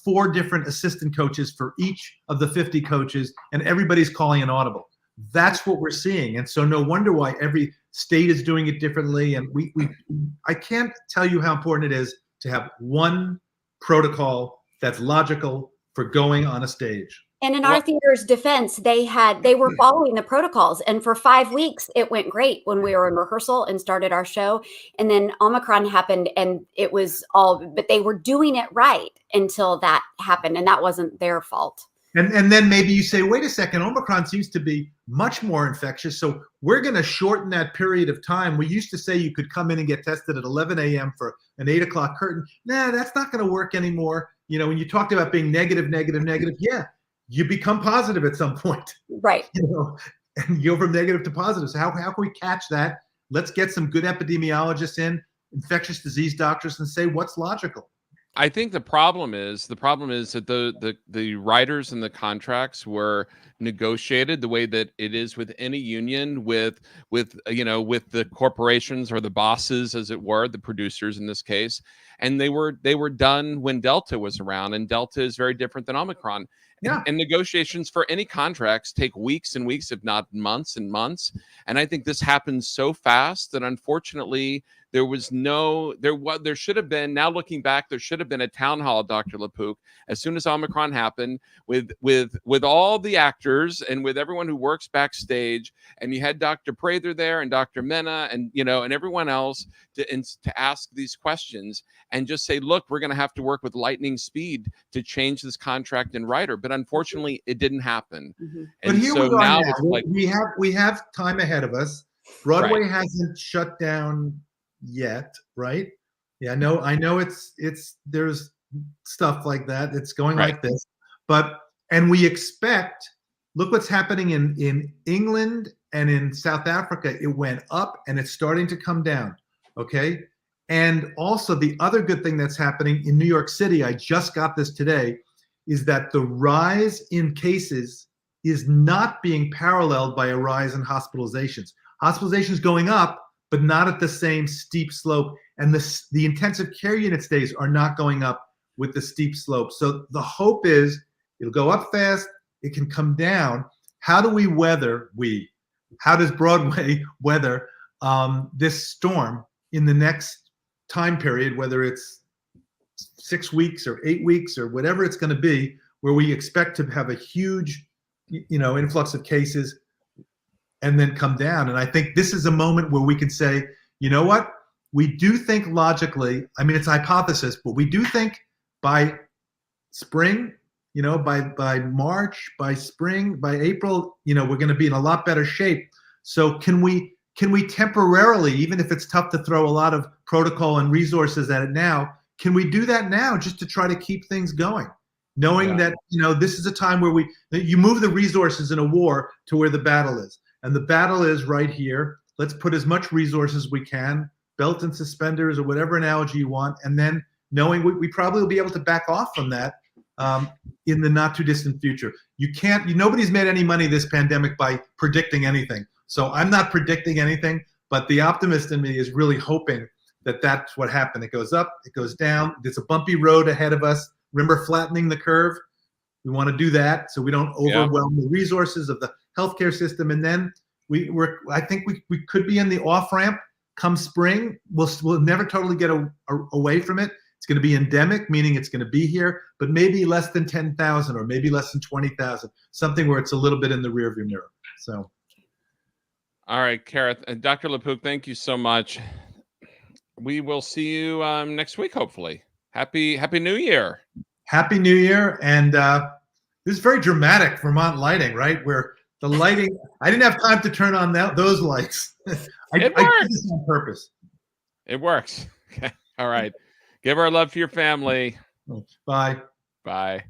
4 different assistant coaches for each of the 50 coaches, and everybody's calling an audible. That's what we're seeing. And so no wonder why every state is doing it differently. And I can't tell you how important it is to have one protocol that's logical for going on a stage. And in our theater's defense, they were following the protocols. And for 5 weeks, it went great when we were in rehearsal and started our show. And then Omicron happened, and it was but they were doing it right until that happened. And that wasn't their fault. And then maybe you say, wait a second, Omicron seems to be much more infectious. So we're going to shorten that period of time. We used to say you could come in and get tested at 11 a.m. for an 8 o'clock curtain. Nah, that's not going to work anymore. When you talked about being negative, yeah, you become positive at some point. Right. And you go from negative to positive. So how can we catch that? Let's get some good epidemiologists in, infectious disease doctors, and say what's logical. I think the problem is that the writers and the contracts were negotiated the way that it is with any union, with the corporations or the bosses, as it were, the producers in this case, and they were done when Delta was around, and Delta is very different than Omicron. Yeah. And negotiations for any contracts take weeks and weeks, if not months and months. And I think this happened so fast that unfortunately there should have been, now looking back, there should have been a town hall, Dr. LaPook, as soon as Omicron happened, with all the actors and with everyone who works backstage. And you had Dr. Prather there and Dr. Minna and everyone else to ask these questions and just say, look, we're going to have to work with lightning speed to change this contract and writer. But unfortunately, it didn't happen. Mm-hmm. But And here so we are now now. it's like, We have time ahead of us. Broadway Right. hasn't shut down yet, right? Yeah, I know it's there's stuff like that. It's going Right. like this. And we expect, look what's happening in England and in South Africa. It went up and it's starting to come down. Okay. And also the other good thing that's happening in New York City, I just got this today, is that the rise in cases is not being paralleled by a rise in hospitalizations. Hospitalizations going up, but not at the same steep slope. And the intensive care unit stays are not going up with the steep slope. So the hope is it'll go up fast, it can come down. How does Broadway weather this storm in the next time period, whether it's 6 weeks or 8 weeks or whatever it's going to be, where we expect to have a huge, influx of cases and then come down. And I think this is a moment where we can say, you know what? We do think logically, I mean, it's a hypothesis, but we do think by spring, by March, by spring, by April, we're going to be in a lot better shape. So can we temporarily, even if it's tough to throw a lot of protocol and resources at it now, can we do that now just to try to keep things going? Knowing that, this is a time where you move the resources in a war to where the battle is. And the battle is right here. Let's put as much resources as we can, belt and suspenders or whatever analogy you want. And then knowing we probably will be able to back off from that in the not too distant future. Nobody's made any money this pandemic by predicting anything. So I'm not predicting anything, but the optimist in me is really hoping that that's what happened. It goes up, it goes down. There's a bumpy road ahead of us. Remember flattening the curve? We want to do that so we don't overwhelm the resources of the healthcare system. And then I think we could be in the off-ramp come spring. We'll never totally get away from it. It's going to be endemic, meaning it's going to be here, but maybe less than 10,000 or maybe less than 20,000, something where it's a little bit in the rearview mirror. So. All right, Cara, Dr. LaPook, thank you so much. We will see you next week, hopefully. Happy New Year. Happy New Year. And this is very dramatic Vermont lighting, right? Where the lighting, I didn't have time to turn on those lights. I did this on purpose. It works. Okay. All right. Give our love to your family. Bye. Bye.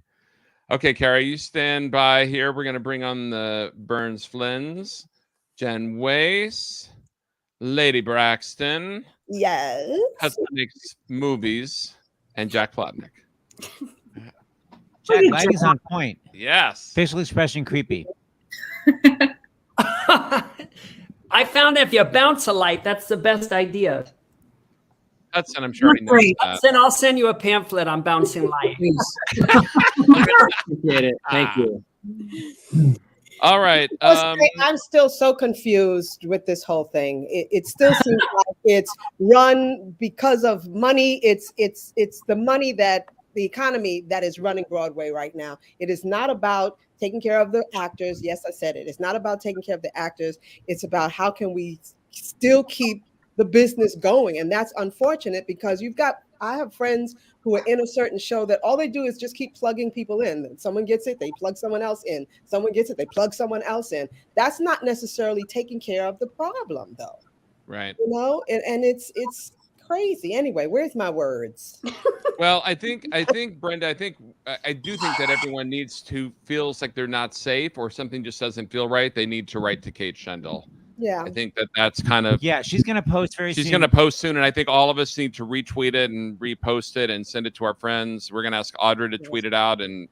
Okay, Cara, you stand by here. We're going to bring on the Burns Flynns, Jenn Wais, Lady Braxton. Yes. Hudson Movies, and Jack Plotnick. Jack, lighting's on point. Yes. Facial expression creepy. I found if you bounce a light, that's the best idea. Hudson, I'm sure he knows that. Hudson, I'll send you a pamphlet on bouncing light. Appreciate it. Thank you. All right. I'm still so confused with this whole thing. It still seems like it's run because of money. It's the money that the economy that is running Broadway right now. It is not about taking care of the actors. Yes, I said it. It's not about taking care of the actors. It's about how can we still keep the business going. And that's unfortunate because I have friends who are in a certain show that all they do is just keep plugging people in. Someone gets it, they plug someone else in. Someone gets it, they plug someone else in. That's not necessarily taking care of the problem, though. Right. And it's crazy. Anyway, where's my words? Well, I think Brenda, I do think that everyone feels like they're not safe or something just doesn't feel right. They need to write to Kate Shendel. Yeah. I think that's kind of. Yeah, she's going to post very soon. She's going to post soon. And I think all of us need to retweet it and repost it and send it to our friends. We're going to ask Audrey to tweet it out. And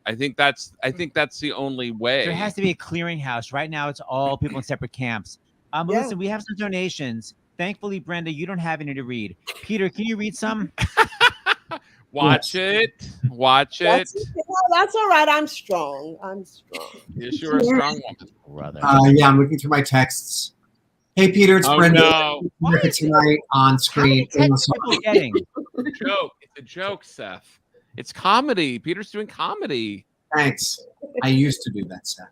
I think that's the only way. There has to be a clearinghouse. Right now, it's all people in separate camps. Listen, we have some donations. Thankfully, Brenda, you don't have any to read. Peter, can you read some? Watch it. That's all right. I'm strong. Yes, you're a strong woman, brother. Yeah, I'm looking through my texts. Hey, Peter, it's Brenda. No. Tonight on screen. It's a joke, Seth. It's comedy. Peter's doing comedy. Thanks. I used to do that, Seth.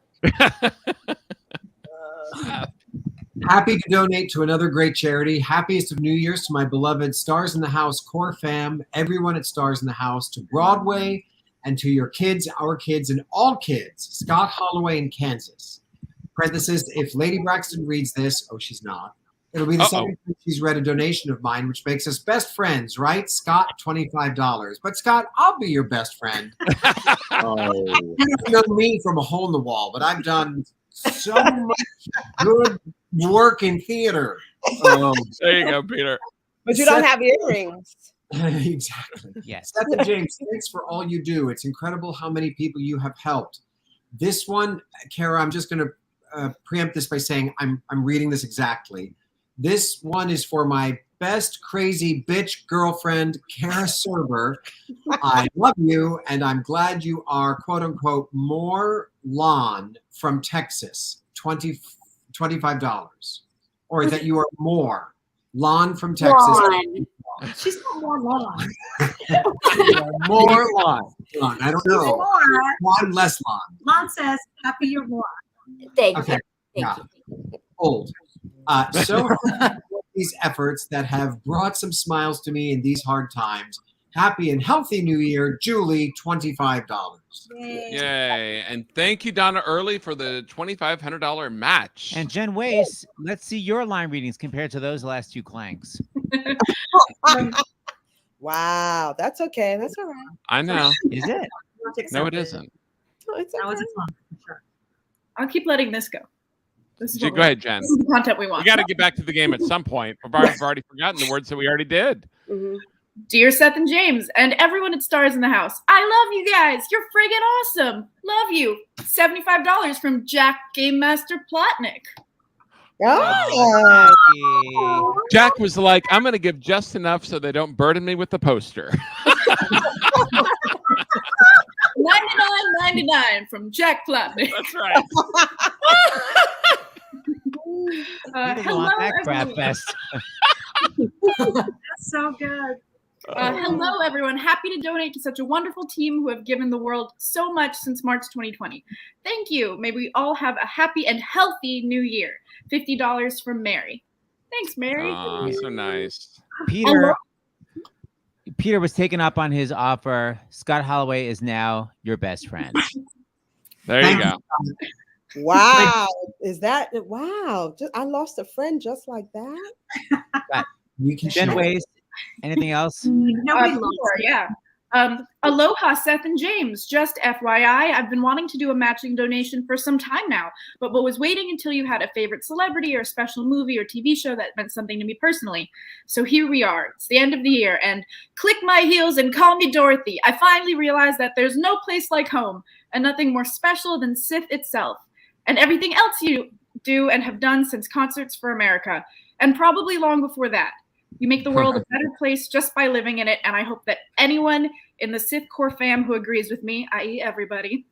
Happy to donate to another great charity. Happiest of New Year's to my beloved Stars in the House core fam, everyone at Stars in the House, to Broadway, and to your kids, our kids, and all kids. Scott Holloway in Kansas. Parenthesis, if Lady Braxton reads this, she's not. It'll be the second time she's read a donation of mine, which makes us best friends, right? Scott, $25. But Scott, I'll be your best friend. You don't know me from a hole in the wall, but I've done so much good work in theater. There you go, Peter. But you don't have earrings. Exactly. Yes. Seth and James, thanks for all you do. It's incredible how many people you have helped. This one, Cara, I'm just going to preempt this by saying I'm reading this exactly. This one is for my best crazy bitch girlfriend, Cara Serber. I love you, and I'm glad you are, quote unquote, more lawn from Texas, $25, or that you are more. Lon from Texas. Lon. She's got more lawn. More lawn. Lon, I don't know. Lon, less Lon. Lon says, happy you're more. Thank Okay. you. Yeah. Old. So these efforts that have brought some smiles to me in these hard times. Happy and healthy New Year, Julie, $25. Yay. And thank you, Donna Early, for the $2,500 match. And Jenn Wais, let's see your line readings compared to those last two clanks. Wow, that's okay. That's all right. I know. Is it? No, it isn't. No, it's That was okay. a fun, for sure. I'll keep letting this go. This is Go what we- ahead, Jen. This is the content we We want. got to get back to the game at some point. We've already forgotten the words that we already did. Mhm. Dear Seth and James, and everyone at Stars in the House, I love you guys. You're friggin' awesome. Love you. $75 from Jack Game Master Plotnick. Oh, Jack was like, I'm going to give just enough so they don't burden me with the poster. $99.99 from Jack Plotnick. That's right. You don't want that crap fest. That's so good. Hello, everyone. Happy to donate to such a wonderful team who have given the world so much since March 2020. Thank you. May we all have a happy and healthy new year. $50 from Mary. Thanks, Mary. Oh, so nice. Peter was taken up on his offer. Scott Holloway is now your best friend. There you go. wow. Is that wow? I lost a friend just like that. You can Jenn share. Wais, anything else? Nobody loves Sure, yeah. Aloha, Seth and James. Just FYI, I've been wanting to do a matching donation for some time now, but was waiting until you had a favorite celebrity or a special movie or TV show that meant something to me personally. So here we are. It's the end of the year, and click my heels and call me Dorothy. I finally realized that there's no place like home, and nothing more special than Sith itself, and everything else you do and have done since Concerts for America, and probably long before that. You make the world a better place just by living in it, and I hope that anyone in the Sith core fam who agrees with me, i.e. everybody,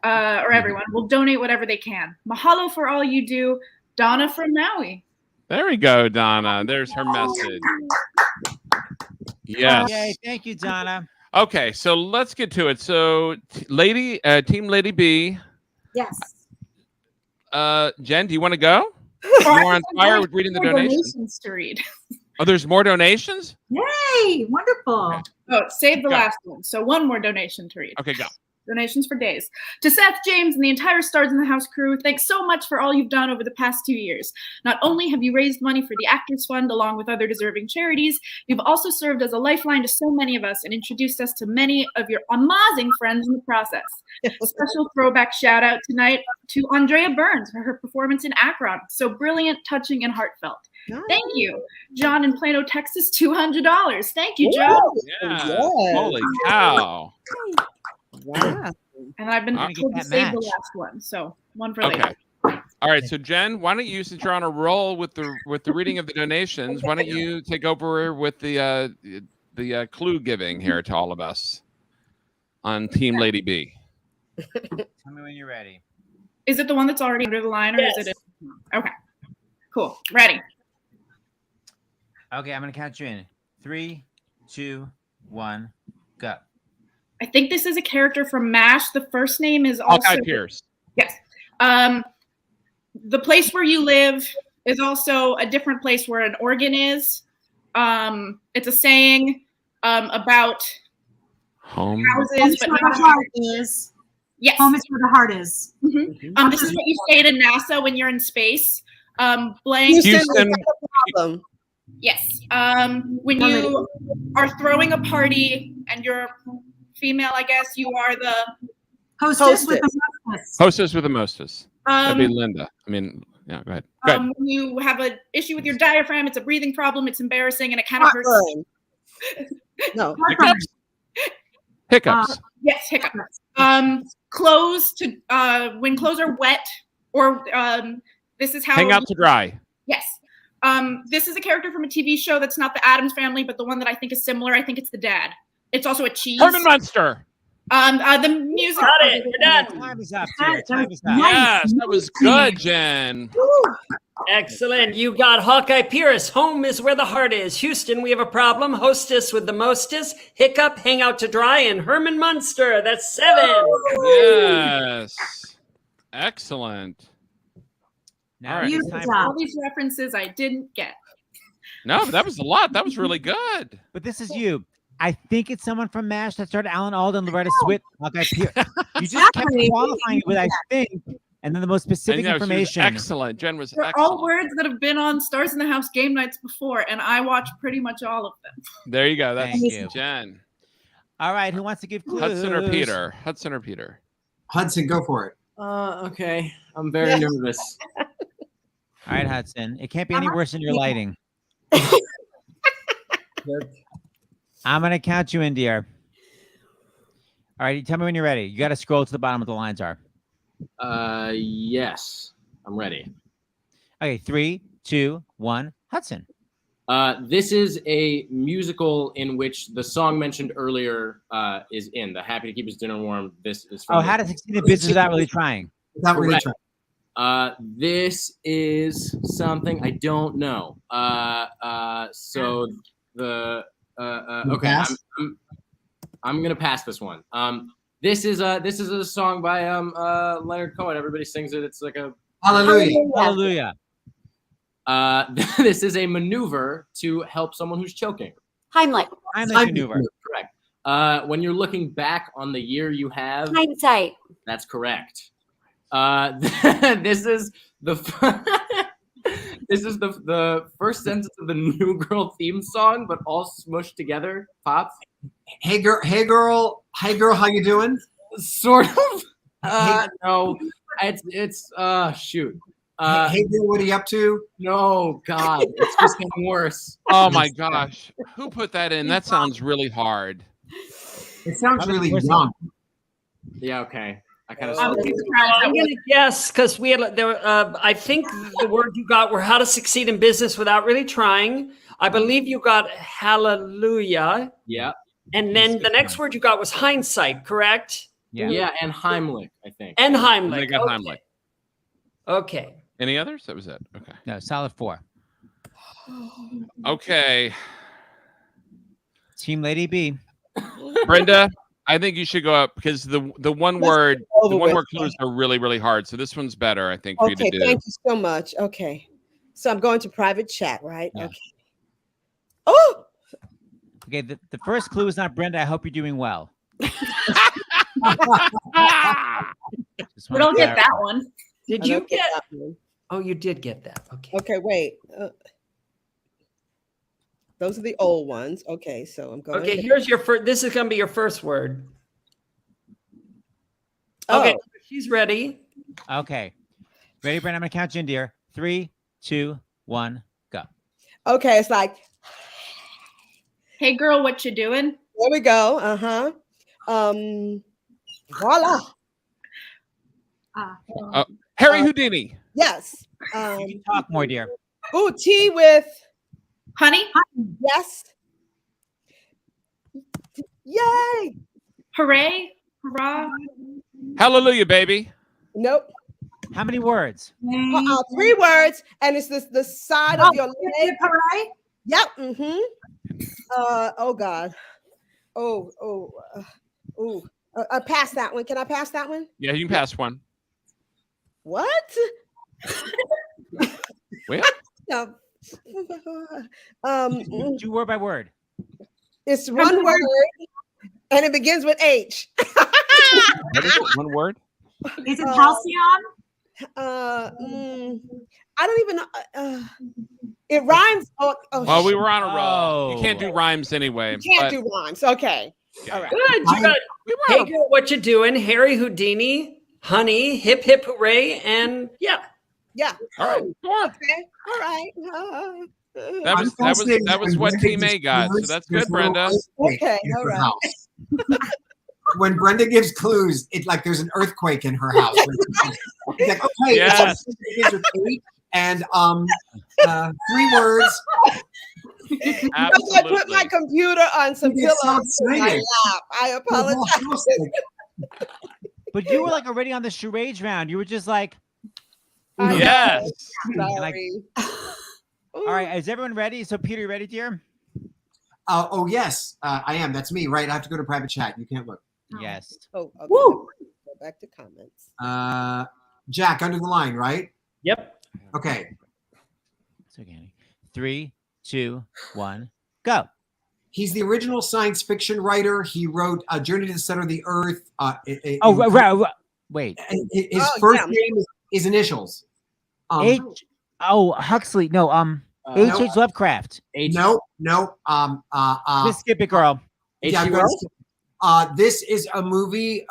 or everyone, will donate whatever they can. Mahalo for all you do. Donna from Maui. There we go, Donna. There's her message. Yes. Yay, thank you, Donna. Okay, so let's get to it. So, Team Lady B. Yes. Jen, do you want to go? You're on fire with reading the More donations. to read. Oh, there's more donations? Yay! Wonderful. Oh, save the Go. last one. So one more donation to read. Okay, go. Donations for days. To Seth, James, and the entire Stars in the House crew, thanks so much for all you've done over the past 2 years. Not only have you raised money for the Actors Fund along with other deserving charities, you've also served as a lifeline to so many of us and introduced us to many of your amazing friends in the process. Special throwback shout out tonight to Andréa Burns for her performance in Akron. So brilliant, touching, and heartfelt. Thank you. John in Plano, Texas, $200. Thank you, John. Yeah. Yes. Holy cow. Wow. And I've been I'm told to that save the match. last one. So one for Okay. later. All right, so Jen, why don't you, since you're on a roll with the reading of the donations, why don't you take over with the clue giving here to all of us on Team Lady B? Tell me when you're ready. Is it the one that's already under the line, or is it? Okay. Cool. Ready. Okay, I'm gonna count you in. 3, 2, 1, go. I think this is a character from MASH. The first name is also Hawkeye Pierce. Yes. The place where you live is also a different place where an organ is. It's a saying about Home. houses, Home is but where not the heart is. yes. Home is where the heart is. This is what you say to NASA when you're in space. Blank. Houston. Problem. Yes. When you are throwing a party and you're female, I guess you are the Hostess with the mostest. Hostess with the mostest. That'd be Linda. I mean, yeah, go ahead. Go ahead. when you have an issue with your diaphragm, it's a breathing problem, it's embarrassing, and it kind of hurts. Heartburn. No. Hiccups. Hiccups. Yes, hiccups. Clothes to when clothes are wet, or this is how Hang out to dry. Yes. This is a character from a TV show that's not the Addams Family, but the one that I think is similar. I think it's the dad. It's also a cheese. Herman Munster. The music. Got it. You're done. Time is up, dear. Time is up. Nice. Yes, that was good, Jen. Excellent. You got Hawkeye Pierce. Home is where the heart is. Houston, we have a problem. Hostess with the mostest. Hiccup, hang out to dry. And Herman Munster. That's 7. Yes. Excellent. Now All right. it's time All these references I didn't get. No, but that was a lot. That was really good. But this is you. I think it's someone from MASH that started Alan Alda and Loretta Swit. Hawkeye Pierce. You just kept qualifying it with I think, and then the most specific I know, she was information. excellent. Jen was They're excellent. all words that have been on Stars in the House game nights before, and I watch pretty much all of them. There you go. That's Thank you. Jen. All right, who wants to give clues? Hudson or Peter? Hudson or Peter? Hudson, go for it. Okay. I'm very nervous. All right, Hudson. It can't be any worse than your lighting. I'm going to count you in, dear. All right, tell me when you're ready. You got to scroll to the bottom of the lines are. Yes. I'm ready. Okay, 3, 2, 1. Hudson. This is a musical in which the song mentioned earlier is in. The Happy to Keep His Dinner Warm. This is from How to Succeed in Business Without Really Trying. Without really trying. This is something I don't know. So the okay, I'm gonna pass this one. This is a song by Leonard Cohen. Everybody sings it. It's like a Hallelujah. Hallelujah. This is a maneuver to help someone who's choking. Heimlich. Heimlich maneuver. Correct. When you're looking back on the year you have, Hindsight. that's correct. This is the first sentence of the New Girl theme song, but all smushed together. Pops. Hey girl, how you doing? Sort of. No, it's shoot. Hey girl, what are you up to? No, God, it's just getting worse. Oh my gosh. Who put that in? That sounds really hard. It sounds really young. Yeah, okay. I kind of. I'm going to guess because we had there. I think the word you got were how to succeed in business without really trying. I believe you got hallelujah. Yeah. And then the next word you got was hindsight, correct? Yeah. Yeah, and Heimlich, I think. And Heimlich. They got Heimlich. Okay. Any others? That was it. Okay. No, solid 4. Okay. Team Lady B. Brenda, I think you should go up because the one word clues are really, really hard. So this one's better, I think, for you to do. Thank you so much. Okay. So I'm going to private chat, right? Yeah. Okay. Oh! Okay, the first clue is not Brenda. I hope you're doing well. We don't get that one. Did you get that one? Oh, you did get that. Okay. Okay, wait. Those are the old ones. Okay, so I'm going. Okay, here's your first. This is going to be your first word. Oh. Okay, she's ready. Okay. Ready, Brenda? I'm going to count you in, dear. 3, 2, 1, go. Okay, it's like, Hey girl, what you doing? there we go. Voila. Harry Houdini. Yes. Talk more, dear. Ooh, tea with Honey? yes. Yay. Hooray? Hurrah? Hallelujah, baby. Nope. How many words? 3 words, and it's the side of your leg. Hooray. Yep. Oh God. Pass that one. Can I pass that one? Yeah, you can pass one. What? Well, No. Do word by word. It's one word, and it begins with H. what is it? One word? Is it halcyon? I don't even know. It rhymes. Well, we were on a roll. Oh. You can't do rhymes anyway. You can't do rhymes. Okay. Yeah. All right. Good. You got. Hey girl, what you doing? Harry Houdini, honey, hip hip hooray, and yeah. Yeah. All right. Sure. Okay. All right. That was what Team A got. So that's good, Brenda. Okay. All right. When Brenda gives clues, it's like there's an earthquake in her house. It's like, okay, Yes. and 3 words. I put my computer on some You get so pillows in my excited. lap. I apologize. But you were like already on the charades round. You were just like, Yes. Sorry. All right, is everyone ready? So, Peter, you ready, dear? Oh, yes, I am. That's me, right? I have to go to private chat. You can't look. Yes. Oh, okay. Woo! Go back to comments. Jack, under the line, right? Yep. Okay. It's okay. 3, 2, 1, go. He's the original science fiction writer. He wrote Journey to the Center of the Earth. Wait. His first name is initials. Huxley. No, H.H. Lovecraft. No. Just skip it, girl. Yeah, this is a movie.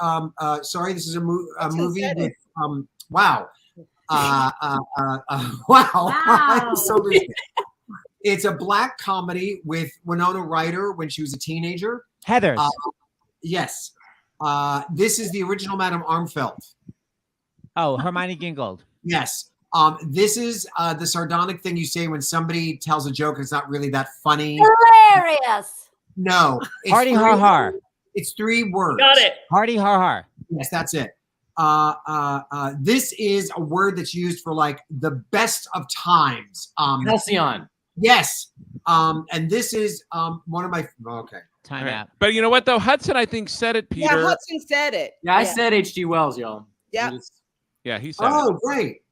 Sorry, this is a movie with wow. Wow. So it's a black comedy with Winona Ryder when she was a teenager. Heathers. Yes. This is the original Madame Armfeldt. Oh, Hermione Gingold. Yes. This is the sardonic thing you say when somebody tells a joke and it's not really that funny. Hilarious. No. Hardy har har. It's 3 words. Got it. Hardy har har. Yes, that's it. This is a word that's used for like the best of times. Halcyon. Yes. And this is one of my Time out. But you know what though? Hudson, I think, said it, Peter. Yeah, Hudson said it. Yeah, I said H.G. Wells, y'all. Yeah. Yeah, he said it. Oh, great.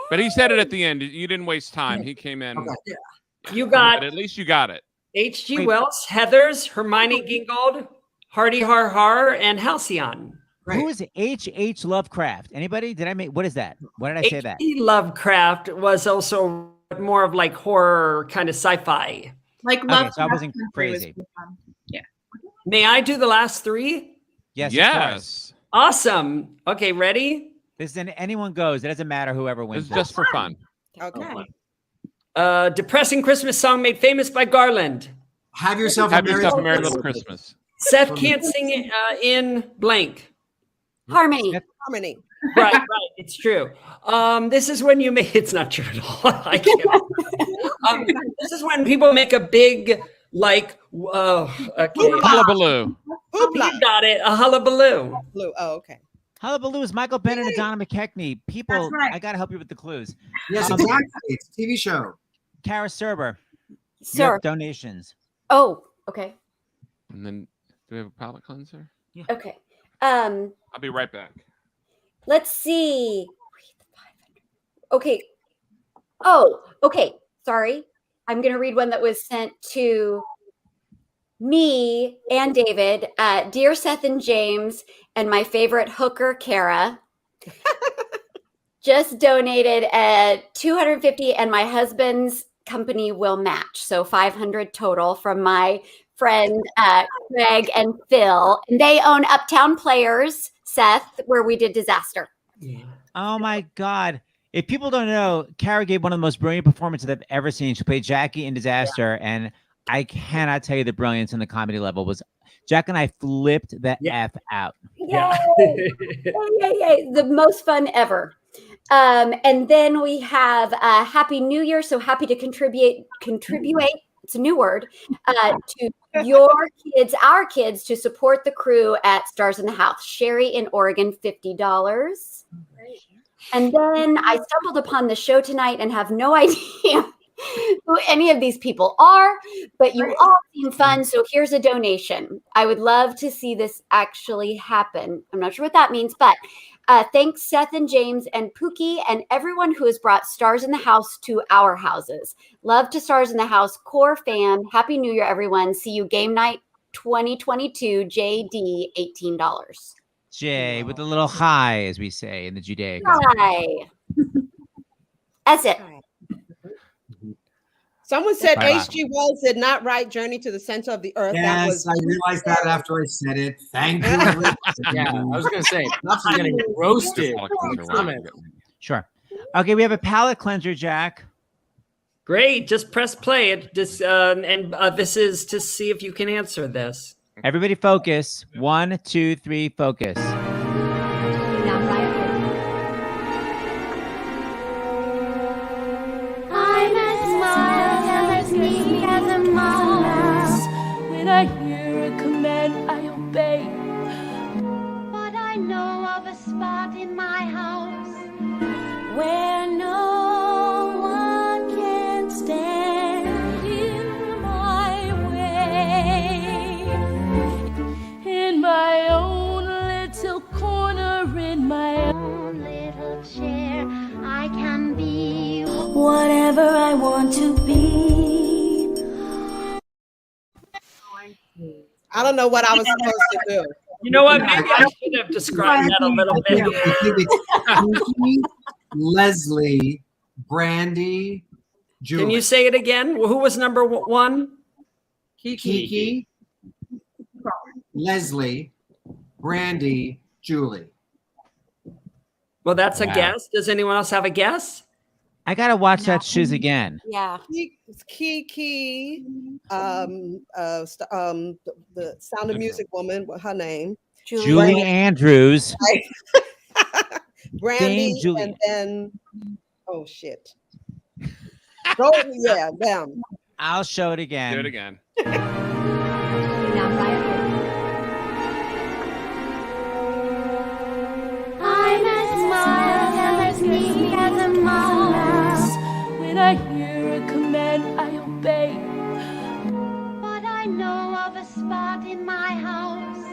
But he said it at the end. You didn't waste time. He came in. Okay. You got But at least you got it. H.G. Wells, Heathers, Hermione Gingold, Hardy Har Har, and Halcyon. Who is H.H. Lovecraft? Anybody? What is that? Why did I say that? H.P. Lovecraft was also more of like horror kind of sci-fi. Like Okay, so I wasn't crazy. Yeah. May I do the last 3? Yes. Of Yes. course. Awesome. Okay, ready? This is anyone goes. It doesn't matter whoever wins. It's just for fun. Okay. Depressing Christmas song made famous by Garland. Have yourself Have a Merry yourself a Merry Little Little Christmas. Seth can't sing it in blank. Harmony. Harmony. Right, it's true. This is when you make it's not true at all. I can't. This is when people make a big okay. Hullabaloo. You got it, a hullabaloo. Oh, okay. Hullabaloo is Michael Bennett and Donna McKechnie. People, That's right. I gotta help you with the clues. Yes, exactly. It's a TV show. Cara Serber. Sir. Donations. Oh, okay. And then do we have a palate cleanser? Okay. I'll be right back. Let's see. Okay. Oh, okay. Sorry. I'm going to read one that was sent to me and David. Dear Seth and James, and my favorite hooker, Cara, just donated at $250, and my husband's company will match. So $500 total from my friend Craig and Phil. And they own Uptown Players, Seth, where we did Disaster. Oh my God. If people don't know, Cara gave one of the most brilliant performances I've ever seen. She played Jackie in Disaster, and I cannot tell you the brilliance in the comedy level was. Jack and I flipped the F out. Yeah. Yay, yay. The most fun ever. And then we have Happy New Year. So happy to contribute. It's a new word to your kids, our kids, to support the crew at Stars in the House. Sherry in Oregon, $50. And then I stumbled upon the show tonight and have no idea who any of these people are, but you all seem fun. So here's a donation. I would love to see this actually happen. I'm not sure what that means, but thanks Seth and James and Pookie and everyone who has brought Stars in the House to our houses. Love to Stars in the House, core fan. Happy New Year, everyone. See you game night 2022, JD, $18. Jay with a little high, as we say in the Judaic. Hi. That's it. Someone said Bye-bye. H.G. Wells did not write Journey to the Center of the Earth. Yes, I realized that after I said it. Thank you. Yeah, I was going to say, Nuts is going to get roasted. Sure. Okay, we have a palate cleanser, Jack. Great. Just press play. This is to see if you can answer this. Everybody focus. 1, 2, 3, focus. I'm as smart and as meek as a mouse. When I hear a command, I obey. But I know of a spot in my house where no be. I don't know what I was supposed to do. You know what? Maybe I should have described that a little bit. I think it's Kiki, Leslie, Brandy, Julie. Can you say it again? Who was number one? Kiki, Leslie, Brandy, Julie. Well, that's a Wow. guess. Does anyone else have a guess? I gotta watch that shiz again. Yeah. Kiki, the Sound of Music woman, what her name? Julie Andrews. Brandy, Dame Julie. and then oh shit. Go, yeah, them. I'll show it again. Do it again. I'm as mild and as meek as a mouse. When I hear a command, I obey. But I know of a spot in my house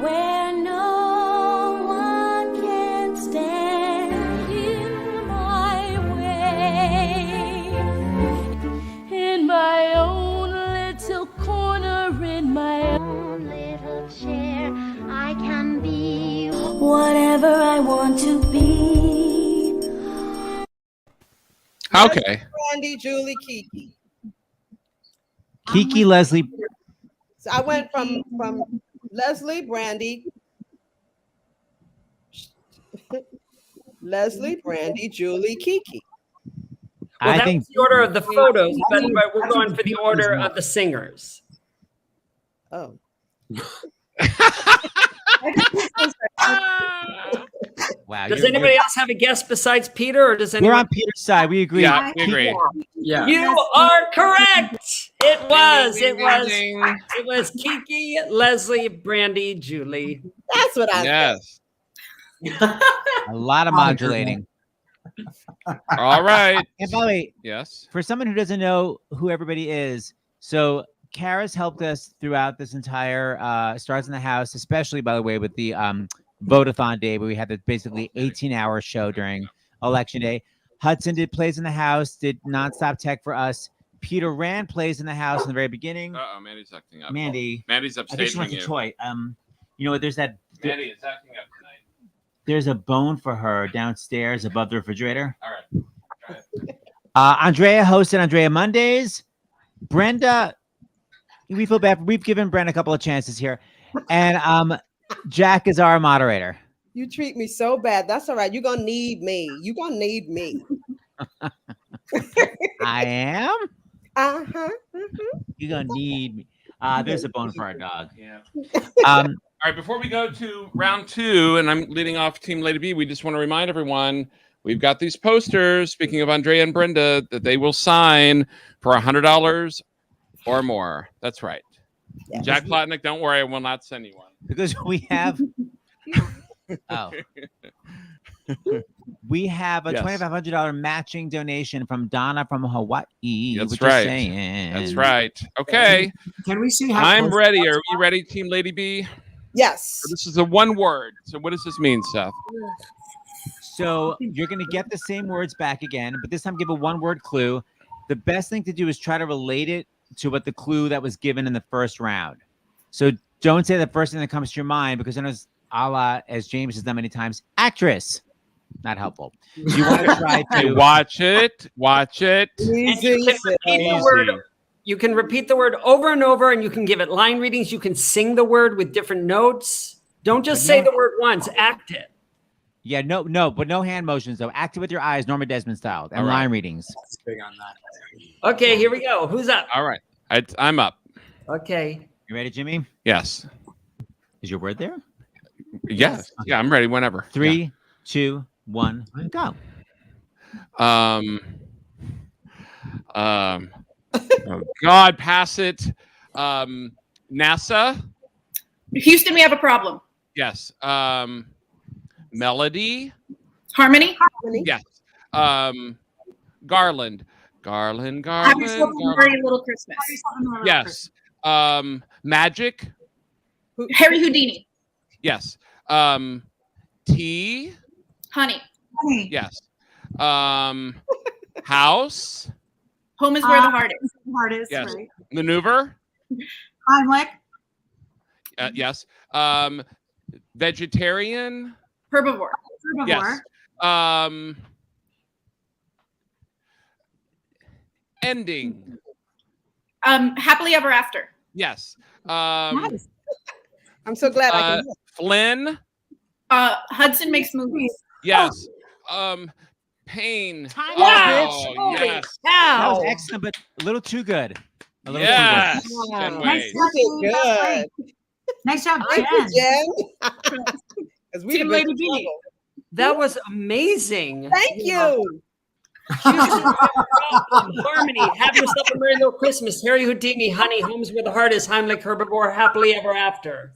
where no one can stand in my way. In my own little corner, in my own little chair, I can be whatever I want to be. Okay. Brandy, Julie, Kiki. Kiki, Leslie. So I went from Leslie, Brandy, Leslie, Brandy, Julie, Kiki. Well, I that think was the order of the photos, but we're going for the order of the singers. Oh. wow. Does anybody else have a guess besides Peter, or does anyone? We're on Peter's side. We agree. Yeah, we agree. Yeah. You are correct. It was. Ding, It ding, was. ding. It was Kiki, Leslie, Brandy, Julie. That's what I Yes. A lot of modulating. All right. And by the way, Yes. for someone who doesn't know who everybody is, so Cara's helped us throughout this entire Stars in the House, especially, by the way, with the vote-a-thon day, where we had the basically 18-hour show during Election Day. Hudson did Plays in the House, did nonstop tech for us. Peter ran Plays in the House in the very beginning. Uh-oh, Mandy's acting up. Mandy's I think she upstaging wants you. a Toy. You know what? There's that. Mandy is acting up tonight. There's a bone for her downstairs above the refrigerator. All right. Try it. Andrea hosted Andrea Mondays. Brenda, we feel bad. We've given Brenda a couple of chances here, and Jack is our moderator. You treat me so bad. That's all right. You're gonna need me. You're gonna need me. I am. Uh-huh. You're gonna need me. There's a bone for our dog. Yeah. Um, All right, before we go to round two, and I'm leading off Team Lady B, we just want to remind everyone we've got these posters, speaking of Andrea and Brenda, that they will sign for $100 or more. That's right. Yes. Jack Plotnick, don't worry, I will not send you one. because we have. Oh. We have a Yes. $2,500 matching donation from Donna from Hawaii. That's We're just right. saying. That's right. Okay, Can we see how I'm close- ready. Are you ready, Team Lady B? Yes. This is a one word. So what does this mean, Seth? So you're going to get the same words back again, but this time give a one-word clue. The best thing to do is try to relate it to what the clue that was given in the first round. So don't say the first thing that comes to your mind, because then it's a la, as James has done many times, actress. Not helpful. You want to try Hey, to watch it. Watch it. And you Easy. can repeat the word. You can repeat the word over and over, and you can give it line readings. You can sing the word with different notes. Don't just say the word once. Act it. Yeah, no, but no hand motions though. Act it with your eyes, Norma Desmond style, and All right. line readings. Big on that. Okay, here we go. Who's up? All right. I'm up. Okay. You ready, Jimmy? Yes. Is your word there? Yes. Yeah, I'm ready whenever. 3, 2, 1, go. Yeah. Oh God, pass it. NASA. Houston, we have a problem. Yes. Melody. Harmony. Yes. Garland. Garland. Have yourself a Merry Little Christmas. Yes. Magic. Harry Houdini. Yes. Tea. Honey. Yes. House. Home is where the heart is. Heart is, Yes. right? Maneuver. Heimlich. Yes. Vegetarian. Herbivore. Yes. Ending. Happily ever after. Yes. I'm so glad I can. Flynn. Hudson makes movies. Yes. Pain. Time Oh, out, bitch. Holy yes. That was excellent, but a little too good. A little Yes. too good. Jenn Nice Wais. job, Good. Nice job, Thank you, Jen. Jen. 'Cause we'd Team have been Lady in B. trouble. That was amazing. Thank you. Harmony. Have yourself a merry little Christmas. Harry Houdini, Honey, Homes Where the Heart Is, Heimlich, Herbivore, Happily Ever After.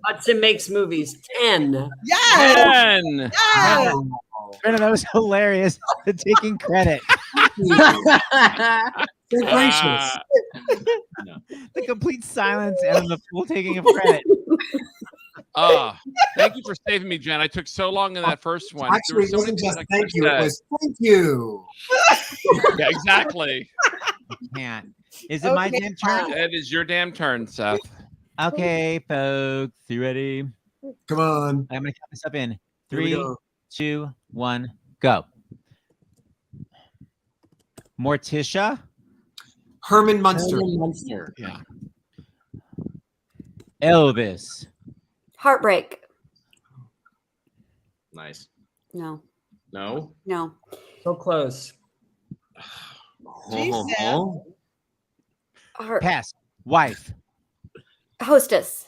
Hudson Makes Movies. 10. Yes. 10. Yes. Brenda, that was hilarious. Taking credit. So gracious. The complete silence and the full taking of credit. Thank you for saving me, Jen. I took so long in that first one. Actually, it There were so wasn't many just things I thank could've you. It said. was thank you. Yeah, exactly. Can't. Is it my Okay, damn turn? It is your damn turn, Seth. Okay, folks. You ready? Come on. I'm going to count this up in Here we 3, go. 2, 1, go. Morticia. Herman Munster. Munster. Yeah. Elvis. Heartbreak. Nice. No. No. No. So close. Jesus. Heart. Pass. Wife. Hostess.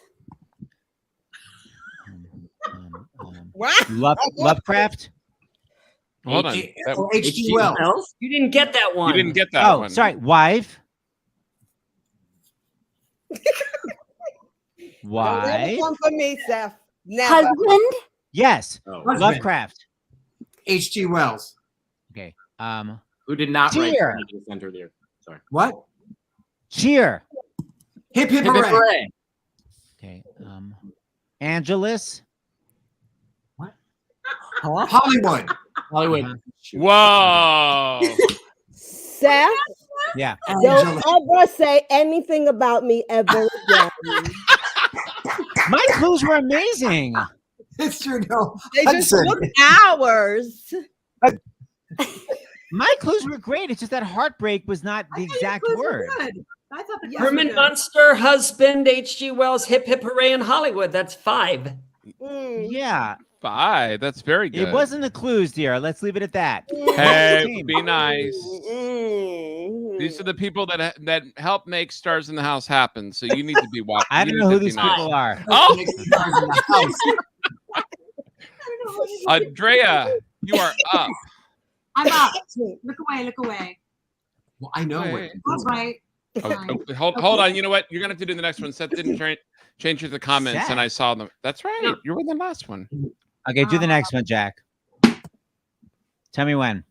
Wow. Lovecraft. Hold on. H.G. Wells. You didn't get that one. You didn't get that Oh, one. sorry. Wife. Wife. Never come for me, Seth. Never. Husband. Yes. Oh. Lovecraft. H.G. Wells. Okay. Who did not write Cheer. the center there? Sorry. What? Cheer. Hip hip Hip, hip, hooray. hooray. Okay. Angelus. Hollywood. Hollywood. Whoa. Seth, Yeah. don't ever say anything about me ever again. My clues were amazing. It's true. No. They just Hudson. took hours. My clues were great. It's just that heartbreak was not the exact word. I thought the Herman Munster, Husband, H.G. Wells, Hip Hip Hooray in Hollywood. That's 5. Yeah. 5. That's very good. It wasn't the clues, dear. Let's leave it at that. Hey, be nice. These are the people that help make Stars in the House happen. So you need to be watching. I don't know who these people are. Oh, Andrea, you are up. I'm up. Look away, look away. Well, I know Wait. it. That's right. Hold on. You know what? You're gonna have to do the next one. Seth didn't change the comments, Seth? and I saw them. That's right. You were the last one. Okay, do the next one, Jack. Tell me when.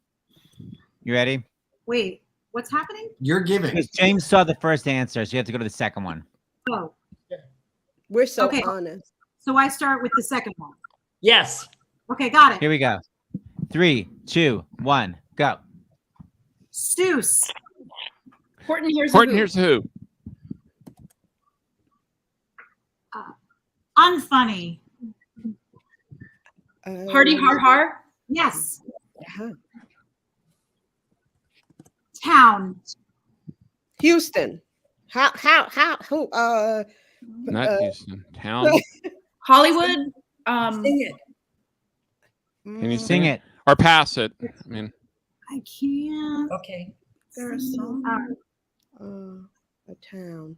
You ready? Wait, what's happening? You're giving. Because James saw the first answer, so you have to go to the second one. Oh, We're so Okay. honest. so I start with the second one. Yes. Okay, got it. Here we go. 3, 2, 1, go. Seuss. Horton here's Horton, here's who. Unfunny. Hardy Har Har. Yes. Town. Houston. Who? Not Houston. Town. Hollywood. Sing it. Can you Sing it. or pass it? I mean, I can't. Okay. There's a song. All A town.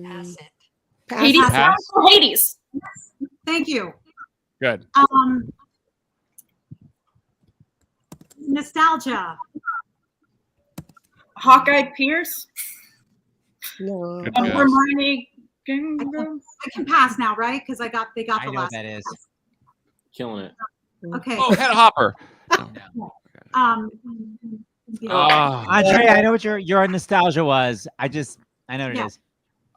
Pass it. Hades. Pass. Hades. Thank you. Good. Nostalgia. Hawkeye Pierce. No. Good guess. Hermione. I can pass now, right? Because they got I the know what last. that is. Killing it. Okay. Oh, Head Hopper. Andrea, I know what your nostalgia was. I know what it is.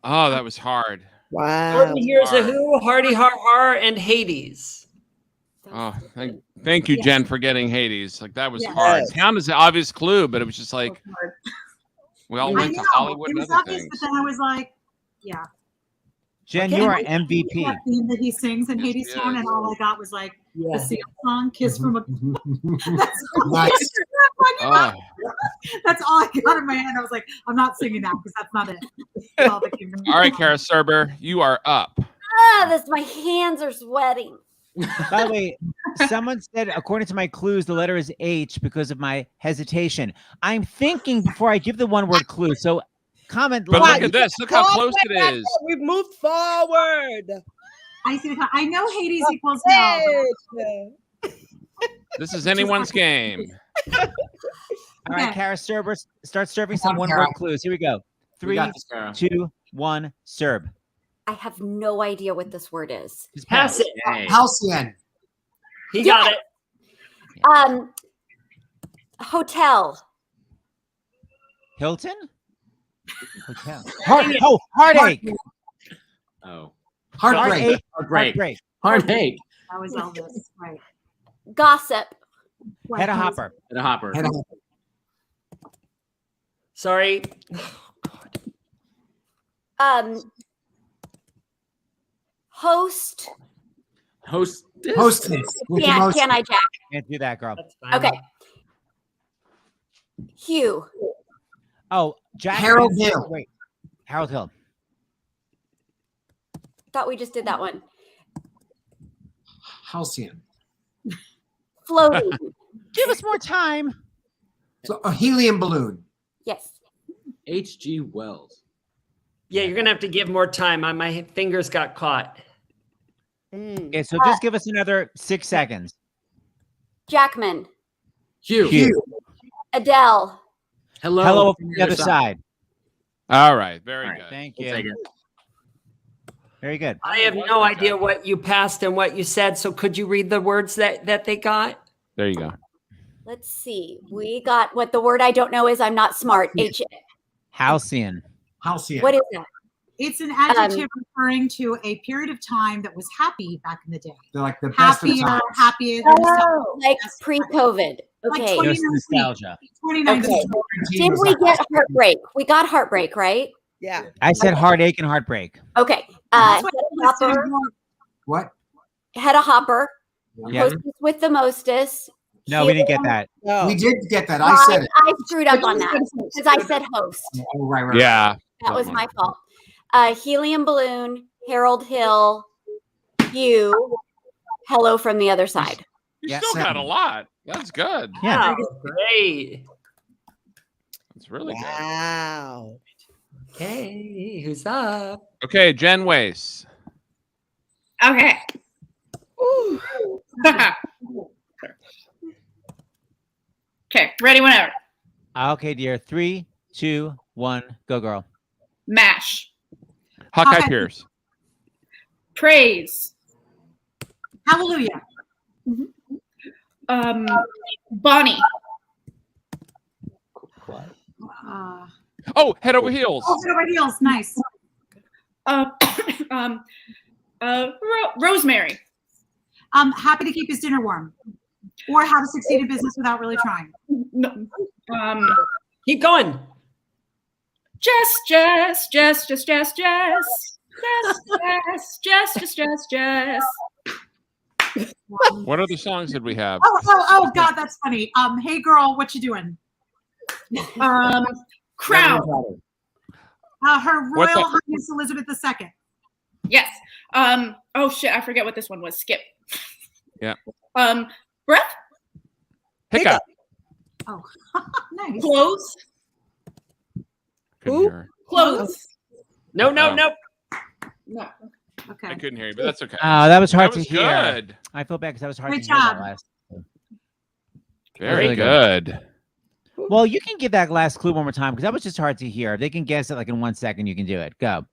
Oh, that was hard. Wow. Horton here's a Who, Hardy Har Har, and Hades. Oh, thank you, Yeah. Jen, for getting Hades. Like that was Yes. hard. Town is the obvious clue, but it was just like we all I went know. to Hollywood It and was other obvious, things. but then I was like, yeah. Jen, Okay. you are That MVP. theme that he sings in Hades he Town, is. and all I got was like Yeah. the Seal song, "Kiss from a." That's all, Nice. Oh, that's all I got in my head. I was like, I'm not singing that because that's not it. That's all that came to my all right, mind. Cara Serber, you are up. My hands are sweating. By the way, someone said, according to my clues, the letter is H because of my hesitation. I'm thinking before I give the one-word clue. So comment. But below. look at this. Look how close it is. We've moved forward. I see. I know Hades equals hell. This is anyone's game. All right, Okay. Cara Serber, start serving some on, one-word Cara. clues. Here we go. You 3, got this, Cara. 2, 1, Serb. I have no idea what this word is. Just Pass it. Hey. Halcyon. He got it. Hotel. Hilton? Hotel. Dang it. Heartache. Oh. Heartbreak. Heartbreak. Heartache. That was Elvis, right? Gossip. Hedda Hopper. And a hopper. Head on. Sorry. Host. Hostess. Hostess. With the Can most- I, Jack? Can't do that, girl. That's fine. Okay. Hugh. Oh, Jack. Harold Hill. Wait. Harold Hill. Thought we just did that one. Halcyon. Floating. Give us more time. So a helium balloon. Yes. H.G. Wells. Yeah, you're gonna have to give more time. My fingers got caught. Okay, so just give us another 6 seconds. Jackman. Hugh. Hugh. Adele. Hello. Hello from the other side. All right, very All right, good. Thank We'll take you. it. Very good. I have no idea what you passed and what you said. So could you read the words that they got? There you go. Let's see. We got what the word I don't know is I'm not smart. H. Halcyon. Halcyon. What is that? It's an adjective referring to a period of time that was happy back in the day. They're like the best of Happier, times. happier. Like pre-COVID. Like Okay. 20 Just nostalgia. 2019. Okay. Did we get heartbreak? We got heartbreak, right? Yeah. I said heartache and heartbreak. Okay. That's what Hedda it listed Hopper. more. What? Hedda Hopper. Yeah. Hostess with the mostest. No, we didn't get that. No. We did get that. I said it. I screwed up on that because I said host. Oh, right. Yeah. That was my fault. Helium balloon, Harold Hill, you, hello from the other side. You Yeah, still got a 7. lot. That's good. Yeah. Wow, great. That's really good. Wow. Okay, who's up? Okay, Jenn Wais. Okay. Ooh. Okay, ready whenever. Okay, dear. 3, 2, 1, go, girl. MASH. Hawkeye Okay. Pierce. Praise. Hallelujah. Bonnie. Uh, Oh, Head Over Heels. oh, Head Over Heels. Nice. Rosemary. Happy to keep his dinner warm. Or how to succeed in business without really trying. No, Keep going. Jess. What other songs did we have? Oh, God, that's funny. Hey, girl, what you doing? Crown. Her What's Royal that? Highness Elizabeth II. Yes. Oh shit, I forget what this one was. Skip. Yeah. Breath. Hiccup. Oh, nice. Clothes. Couldn't hear her. Clothes. No. No. Okay. I couldn't hear you, but that's okay. Oh, that was hard That was to hear. good. I feel bad because that was hard Great to hear that job. last. Very Really good. Well, you can give that last clue one more time because that was just hard to hear. If they can guess it like in 1 second, you can do it. Go.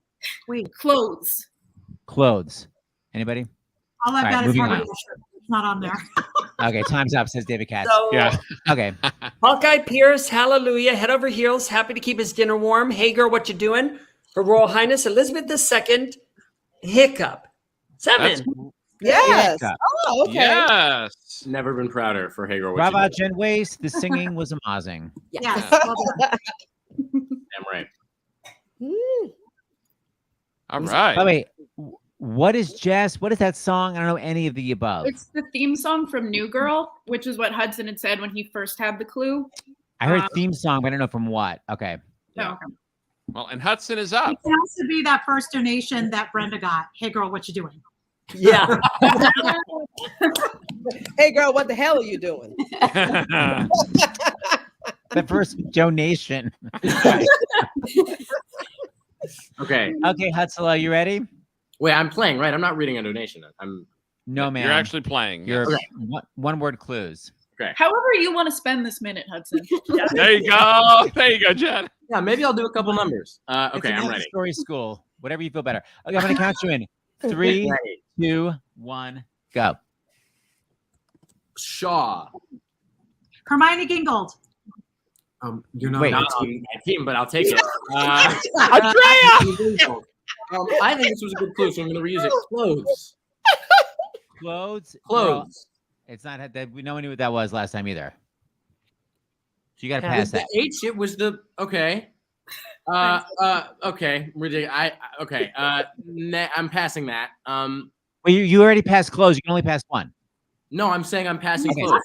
Wait, Clothes. Clothes. Anybody? all I've All right, got is moving Harvey on. Fisher. It's not on there. Okay, time's up, says David Katz. So, Yeah. Okay. Hawkeye Pierce, hallelujah, head over heels, happy to keep his dinner warm. Hey, girl, what you doing? Her Royal Highness Elizabeth II, hiccup. 7. Yes. Yeah. Oh, okay. Yes. Never been prouder for Hey Girl. What Bravo, You Do. Jenn Wais. The singing was amazing. Yes. Damn right. All right. By the way, what is that song? I don't know any of the above. It's the theme song from New Girl, which is what Hudson had said when he first had the clue. I heard theme song, but I don't know from what. Okay. Yeah. Well, and Hudson is up. It has to be that first donation that Brenda got. Hey, girl, what you doing? Yeah. Hey, girl, what the hell are you doing? The first donation. Okay. Okay, Hutzela, you ready? Wait, I'm playing, right? I'm not reading a donation. No, man. You're actually playing. You're yes. one word clues. Okay. However you want to spend this minute, Hudson. There you go. There you go, Jen. Yeah, maybe I'll do a couple numbers. It's Okay, I'm another ready. Story school. Whatever you feel better. Okay, I'm gonna count you in. 3, 2, 1, go. Shaw. Hermione Gingold. You're not. Wait. Not on my team, but I'll take it. Andréa! I think this was a good clue, so I'm going to reuse it. Clothes. Clothes. Clothes. It's not that no one knew what that was last time either. So you got to Yeah, pass the that. H. It was the okay. Okay. Ridiculous. Okay. I'm passing that. Well, you already passed clothes. You can only pass one. No, I'm saying I'm passing Okay. clothes.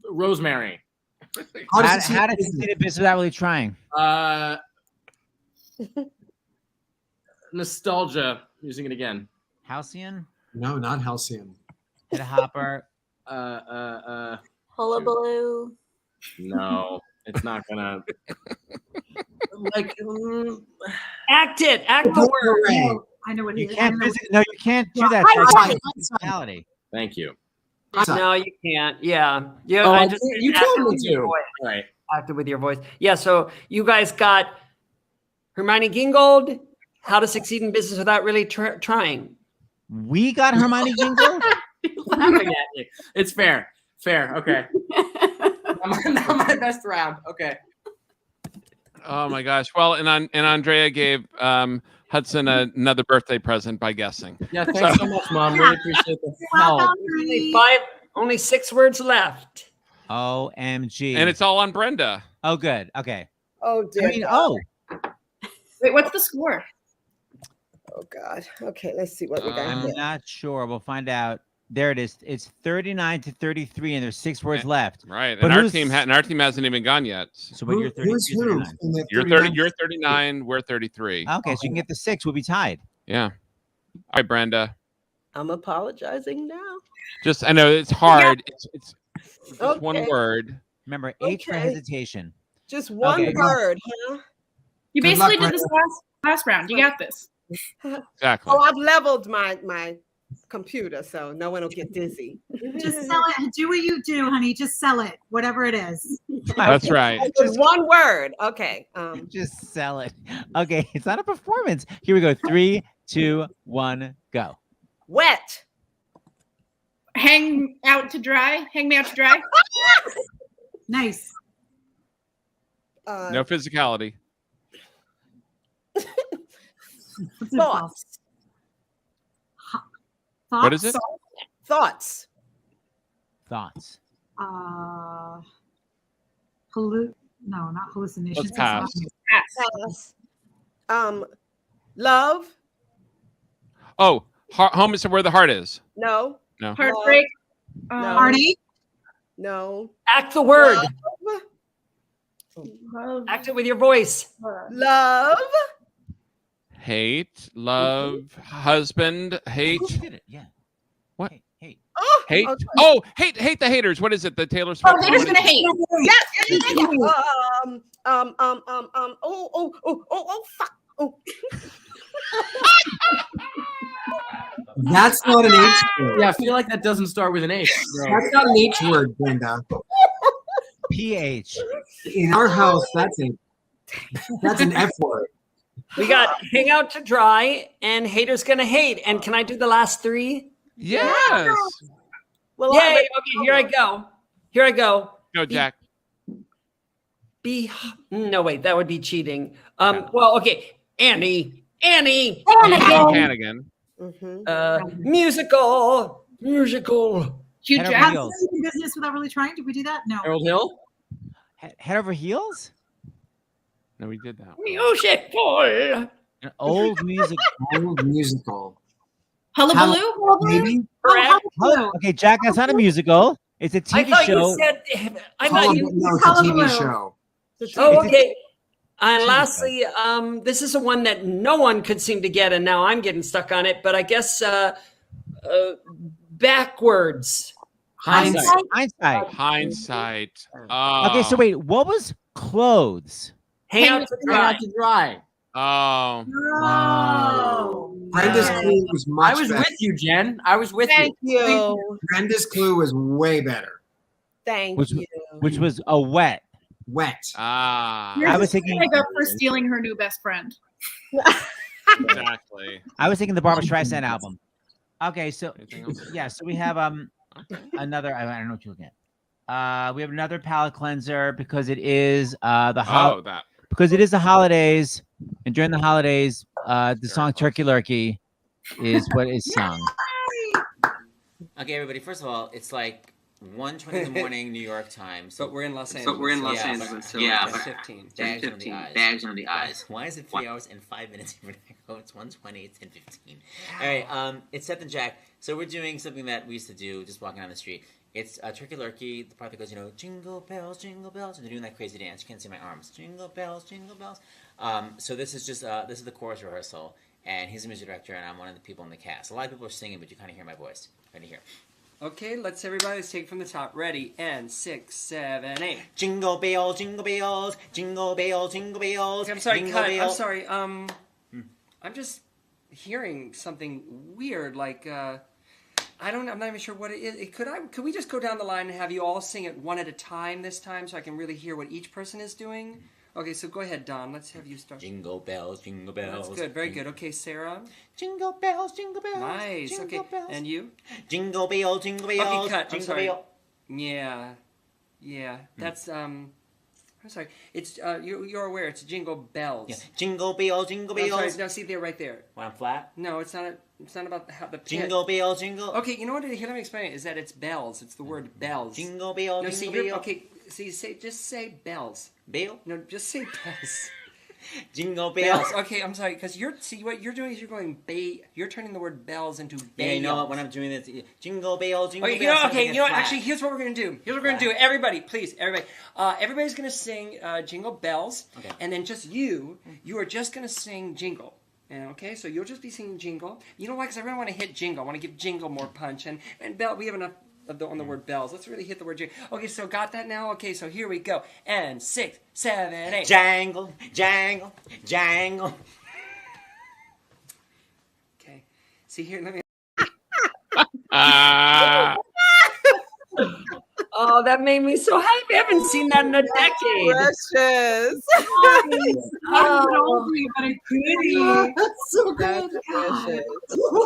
Rosemary. How to succeed in business without really trying? Nostalgia. Using it again. Halcyon. No, not Halcyon. Hit a hopper. Hullabaloo. No, it's not gonna. Act it. Act the word. I know what You it is. can't. No, you can't do that. That's personality. Thank you. No, you can't. Yeah. Yeah. Oh, I just you acted told me with your to. voice. All right. Acted with your voice. Yeah. So you guys got Hermione Gingold. How to succeed in business without really trying. We got Hermione Gingold. Laughing at me. It's fair. Fair. Okay. not my best round. Okay. Oh my gosh. Well, and Andrea gave Hudson another birthday present by guessing. Yeah, thanks so much, Mom. Really appreciate the help. Only 6 words left. OMG. And it's all on Brenda. Oh, good. Okay. Oh, dear. Wait, what's the score? Oh, God. Okay, let's see what we got I'm here. not sure. We'll find out. There it is. It's 39-33, and there's 6 words left. Right. But And our who's- team hasn't even gone yet. So, but you're 30. Who's you're who? 39. In the You're 30. You're 39. We're 33. Okay, so you can get the 6. We'll be tied. Yeah. All right, Brenda. I'm apologizing now. Just I know it's hard. It's just one Okay. word. Remember, H for Okay. hesitation. Just one Okay. word, huh? You Good basically luck, did this last round. You got this. Exactly. Oh, I've leveled my computer, so no one will get dizzy. Just sell it. Do what you do, honey. Just sell it, whatever it is. That's right. Just one word. Okay. Just sell it. Okay, it's not a performance. Here we go. 3, 2, 1, go. Wet. Hang out to dry. Hang me out to dry. Nice. No physicality. Thoughts. What is it? Thoughts. Thoughts. No, not hallucinations. Let's pass. Pass. Love. Oh, home is where the heart is. No. No. Heartbreak. No. Heartache. No. Act the word. Love. Act it with your voice. Love. Hate, love, husband, hate. You did it. Yeah. What? Hate. Oh, Hate. okay. Oh, hate the haters. What is it? The Taylor Swift. Oh, haters gonna hate. Yes. Fuck. Oh. That's not an H word. Yeah, I feel like that doesn't start with an H. That's not an H word, Brenda. PH. In our house, that's an F word. We got hang out to dry and haters gonna hate. And can I do the last 3? Yes. Well, Yay. Okay, here I go. Here I go. Go, Jack. No, wait, that would be cheating. Well, okay. Annie. Hannigan. Musical. Hugh Head over Jackman. heels. Business without really trying. Did we do that? No. Harold Hill. Head over heels. No, we did that. Musical. An old music. Old musical. Hullabaloo. Maybe. Correct. Okay, Jack, that's not a musical. It's a I TV thought show. you said. I thought you. No, it's a TV show. Oh, okay. And TV lastly, this is the one that no one could seem to get, and now I'm getting stuck on it. But I guess backwards. Hindsight. Hindsight. Okay, so wait, what was clothes? Hang out to dry. to dry. Oh. Brenda's clue was much I was better. with you, Jen. I was with Thank you. you. Brenda's clue was way better. Thank Which, you. which was a wet. Wet. Ah. You're I was just thinking- gonna go for stealing her new best friend. Exactly. I was thinking the Barbra Streisand album. Okay, so Anything else? yeah, so we have another. I don't know what you're looking at. We have another palate cleanser because it is That. because it is the holidays, and during the holidays, the song "Turkey Lurkey" is what is sung. Okay, everybody. First of all, it's like 1:20 in the morning, New York time. So But we're in Los Angeles. So Yeah, it's 15. Bags on the eyes. Bags on the eyes. Why is it 3 hours and 5 minutes? Oh, it's 1:20. It's 10:15. All right. It's Seth and Jack. So we're doing something that we used to do, just walking down the street. It's Turkey Lurkey. The part that goes, jingle bells, and they're doing that crazy dance. You can't see my arms. Jingle bells, jingle bells. So this is just this is the chorus rehearsal, and he's the music director, and I'm one of the people in the cast. A lot of people are singing, but you kind of hear my voice. Right here. Okay, let's take it from the top. Ready, and 6, 7, 8. Jingle bells, jingle bells, jingle bells, jingle bells. Okay, I'm sorry, jingle cut. I'm bells. sorry. I'm just hearing something weird. Like I'm not even sure what it is. Could we just go down the line and have you all sing it one at a time this time, so I can really hear what each person is doing? Okay, so go ahead, Don. Let's have you start. Jingle bells, jingle bells. That's good. Very good. Okay, Sarah. Jingle bells, jingle bells. Nice. Jingle Okay, bells. and you? Jingle bell, jingle bells. Okay, cut. I'm Jingle sorry. bell. Yeah. That's I'm sorry. It's you're aware it's jingle bells. Yeah. Jingle bell, jingle I'm bells. sorry. Now see there, right there. When I'm flat. No, it's not. It's not about how the pitch. Jingle bell, jingle. Okay, you know what? Here, let me explain it. Is that it's bells? It's the word bells. Jingle bell, No, jingle see, bell. okay. See, just say bells. Bell. No, just say bells. Jingle bells. Bells. Okay, I'm sorry, because what you're doing is you're going you're turning the word bells into bells. Yeah, you know what? When I'm doing this, jingle bell, jingle Okay, bells. you know what? Actually, here's what we're gonna do. Everybody, please, everybody. Everybody's gonna sing Jingle Bells, Okay. and then just you are just gonna sing Jingle. And okay, so you'll just be singing Jingle. You know why? Because I really want to hit Jingle. I want to give Jingle more punch, and bell. We have enough on the word bells. Let's really hit the word Jingle. Okay, so got that now? Okay, so here we go. And 6, 7, 8. Jangle, jangle, jangle. Okay. See here, let me. Oh, that made me so happy. I haven't seen that in a decade. Precious. But a goodie. That's so good.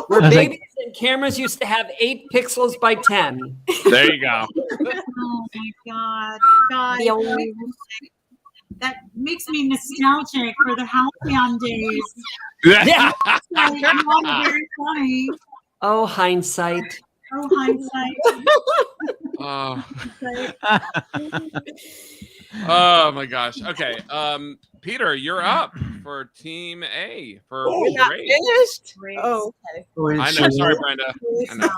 Where babies and cameras used to have 8 pixels by 10. There you go. Oh my God. That makes me nostalgic for the Halcyon days. Yeah. Very funny. Oh, hindsight. Oh, hindsight. Oh my gosh. Okay. Peter, you're up for Team A for We're not charades. finished? Oh, okay. I know. Sorry, Brenda. I know.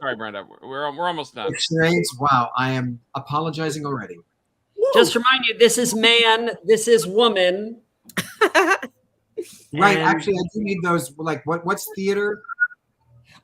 Sorry, Brenda. We're almost done. Charades. Wow, I am apologizing already. Just remind you, this is man, this is woman. Right. And- Actually, I do need those. Like, what's theater?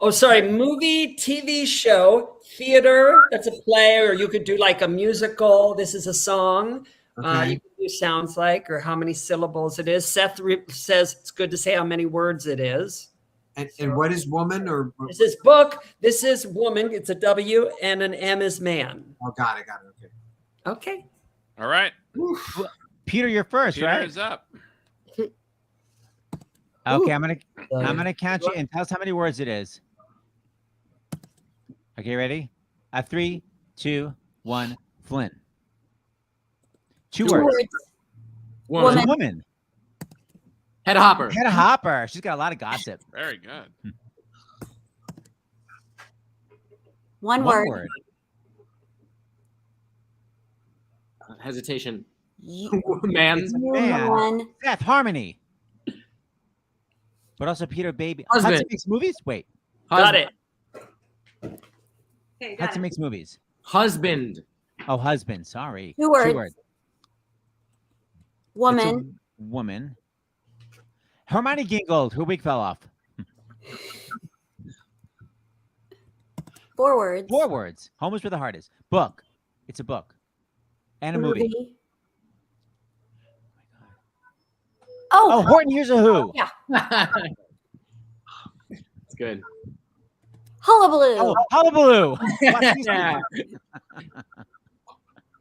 Oh, sorry, movie, TV show, theater, that's a play, or you could do like a musical. This is a song. Okay. You can do sounds like, or how many syllables it is. Seth says it's good to say how many words it is. And what is woman or? This is book. This is woman. It's a W, and an M is man. Oh, got it. Okay. Okay. All right. Peter, you're first, Peter right? is up. Okay, I'm gonna count you and tell us how many words it is. Okay, ready? 3, 2, 1. Flynn. Two words. Woman. Woman. Hedda Hopper. Hedda Hopper. She's got a lot of gossip. Very good. One word. Hesitation. Man. It's man. Seth, Harmony. But also Peter Baby. Husband. Hudson makes movies? Wait. Got it. Okay, got Hudson it. makes movies. Husband. Oh, husband. Sorry. Two words. 2 words. Woman. It's a woman. Hermione Gingold. Her wig fell off. 4 words. 4 words. Home is where the heart is. Book. It's a book. And a movie. Oh, Horton Hears a Who. Yeah. It's good. Hullabaloo. Oh, Hullabaloo. Yeah.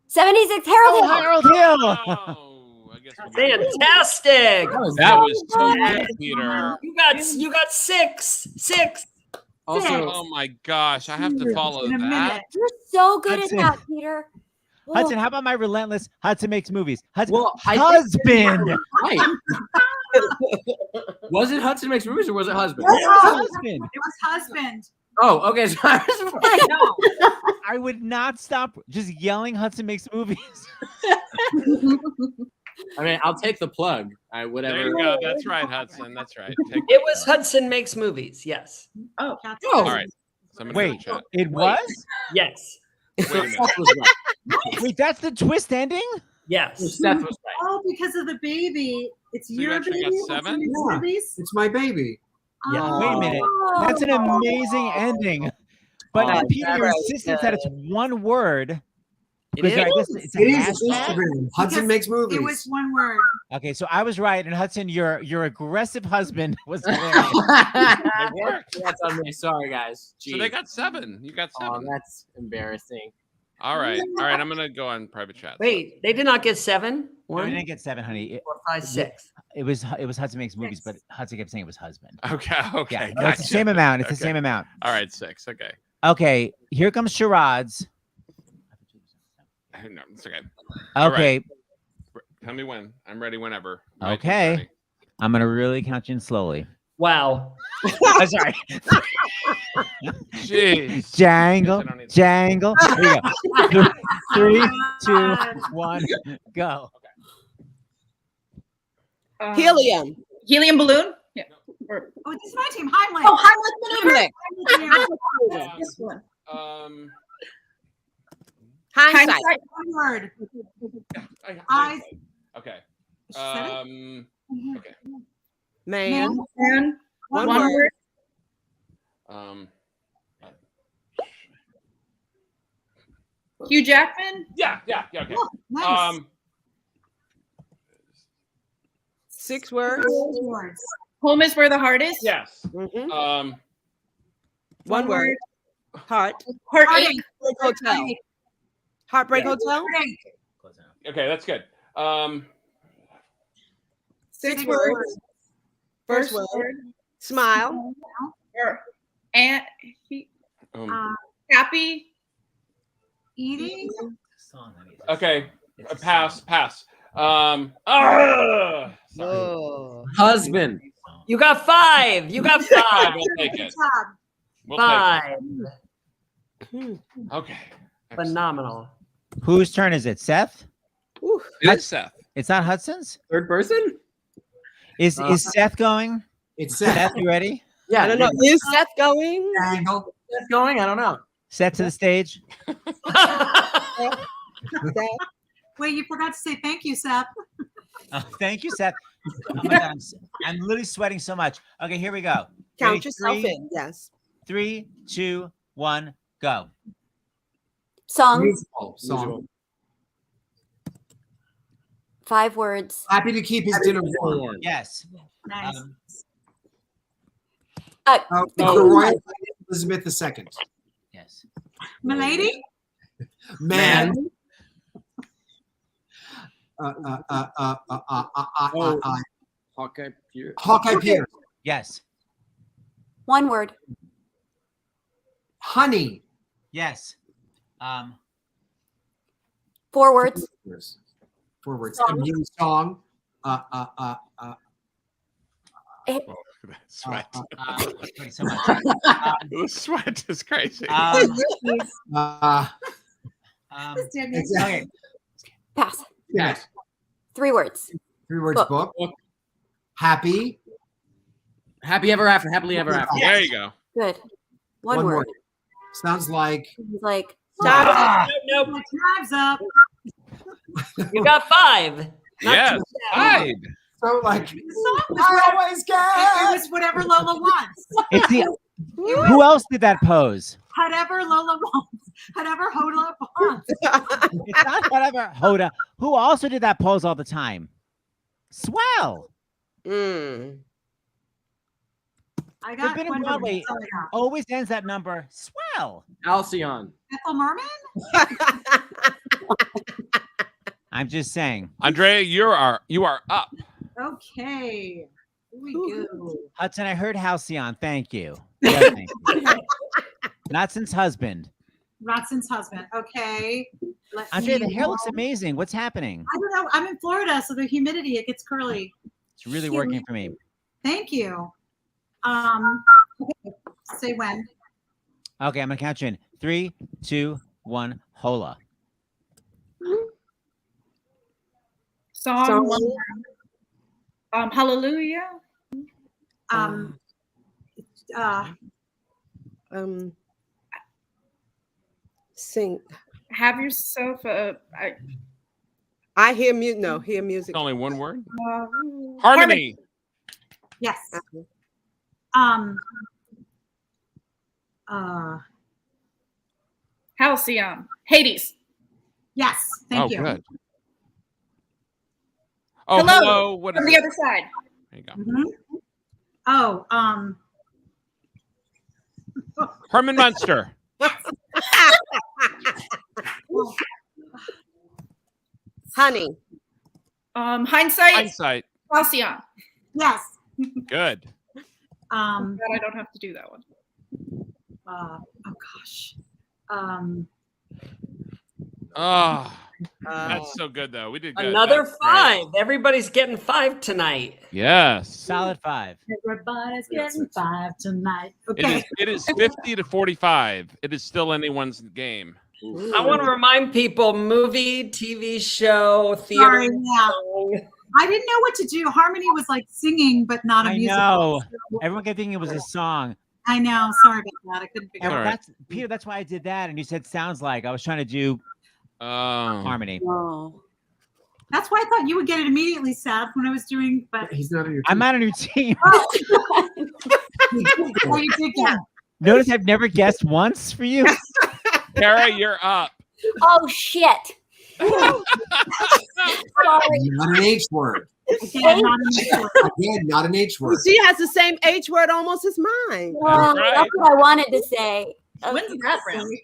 76 Harold Hill. Harold Hill. Oh, I guess we got it. Fantastic. That was too good, Peter. You got 6. 6. Also, Oh my gosh, I have to follow In a that. minute. You're so good Hudson. at that, Peter. Hudson, how about my relentless Hudson makes movies? Hudson, well, husband. Right. Was it Hudson makes movies or was it husband? Husband. It was husband. Oh, okay. So I would not stop just yelling Hudson makes movies. I mean, I'll take the plug. Whatever. There you go. That's right, Hudson. That's right. Take It was Hudson Makes Movies. Yes. Oh. All right. Somebody Wait, in the chat. it was? Yes. Wait a minute. Seth was right. Wait, that's the twist ending? Yes. Seth was right. Oh, because of the baby. It's So you your actually baby. got 7? It's Yeah. babies? It's my baby. Yeah. Wait a minute. That's an amazing ending. But Oh, Peter, your that's insistence that it's one word. It because I is? guess it's a It is hashtag? Instagram. Hudson Because makes movies. It was one word. Okay, so I was right, and Hudson, your aggressive husband was hilarious. It worked. That's on me. Sorry, guys. Jeez. So they got 7. You got 7. Oh, that's embarrassing. All right. All right. I'm gonna go on private chat. Wait, they did not get 7? No, we 1, didn't get 7, honey. 4, 5, 6. It was Hudson makes movies, but Hudson kept saying it was husband. Okay. Okay. Yeah, no, it's the gotcha. same amount. It's the Okay. same amount. All right. 6. Okay. Okay, here comes charades. No, it's okay. All Okay, right. Tell me when. I'm ready whenever. My team's okay. ready. I'm gonna really count you in slowly. Wow. I'm sorry. Jeez. Jangle, I don't need- jangle. Here we go. 3, 2, 1, go. Helium. Helium balloon. Yeah. Or, Oh, this is my team. Heimlich. Oh, Heimlich. This one. Hindsight. Hindsight. One word. I- I. Okay. Said it? Okay. Man. And One one word. word. Um. Hugh Jackman. Yeah. Okay. Oh, nice. 6 words. Words. Home is where the heart is. Yes. Mhm. One word. Heart. Heartache. Heartbreak Hotel. Heartbreak Yeah. Hotel. Okay. That's good. 6 words. First word. Smile. And happy. Eating. Okay. Pass. Oh. Husband. You got 5. You got 5. We'll take Good it. job. We'll take 5. it. Okay. Phenomenal. Whose turn is it? Seth? It is Seth. It's not Hudson's? Third person? Is Seth going? It's Seth, Seth. you ready? Yeah. I don't know. Is Seth going? Angle. Seth going? I don't know. Seth to the stage. Wait, you forgot to say thank you, Seth. Oh, thank you, Seth. Oh my God, I'm literally sweating so much. Okay, here we go. Count Ready? yourself 3, in. Yes. 3, 2, 1, go. Song. Musical song. 5 words. Happy to keep his dinner warm. Yes. Nice. The Oh. Royal Elizabeth II. Yes. Milady. Man. Hawkeye Pierce. Hawkeye Pierce. Yes. 1 word. Honey. Yes. 4 words. 4 words. A new song. That sweat. Thank you so much. The sweat is crazy. Okay. Pass. Yes. 3 words. 3 words book. Happy. Happy ever after. Happily ever after. There you go. Good. One word. Sounds like. Like. Nope. Time's up. You got 5. Yes. 5. So like. The song was I always get. It was whatever Lola wants. It's the, who else did that pose? Whatever Lola wants. Whatever Hoda wants. It's not whatever Hoda. Who also did that pose all the time? Swell. I got Forbidden one Broadway word. That's all I got. always ends that number. Swell. Halcyon. Ethel Merman? I'm just saying. Andrea, you are up. Okay. Here we go. Hudson, I heard Halcyon. Thank you. Yeah, thank you. Not since husband. Watson's husband. Okay. Andrea, the hair looks amazing. What's happening? I don't know. I'm in Florida, so the humidity, it gets curly. It's really working for me. Thank you. Okay. Say when. Okay, I'm gonna count you in. 3, 2, 1. Hola. Song. Hallelujah. Sing. Have yourself a. I hear music. No, hear music. Only one word. Harmony. Harmony. Yes. Halcyon. Hades. Yes. Thank you. Good. Oh, Hello. hello. What is From the it? other side. There you go. Oh, Herman Munster. Honey. Hindsight. Hindsight. Halcyon. Yes. Good. Glad I don't have to do that one. Oh gosh. That's so good though. We did good. Another That's 5. Everybody's getting 5 tonight. great. Yes. Solid 5. Everybody's getting 5 tonight. It Okay. is 50 to 45. It is still anyone's game. I want to remind people: movie, TV show, theater. Sorry, yeah. song. I didn't know what to do. Harmony was like singing, but not a I musical. know. Everyone kept thinking it was a song. I know. Sorry about that. I couldn't figure And it out. that's Peter. That's why I did that. And you said sounds like. I was trying to do harmony. Oh. That's why I thought you would get it immediately, Seth, when I was doing. But He's not on your team. I'm not on your team. oh, you did get it. Notice I've never guessed once for you. Cara, you're up. Oh shit. Sorry. Not an H word. Again, not an H word. Again, not an H word. She has the same H word almost as mine. Well, right. that's what I wanted to say. When's that round?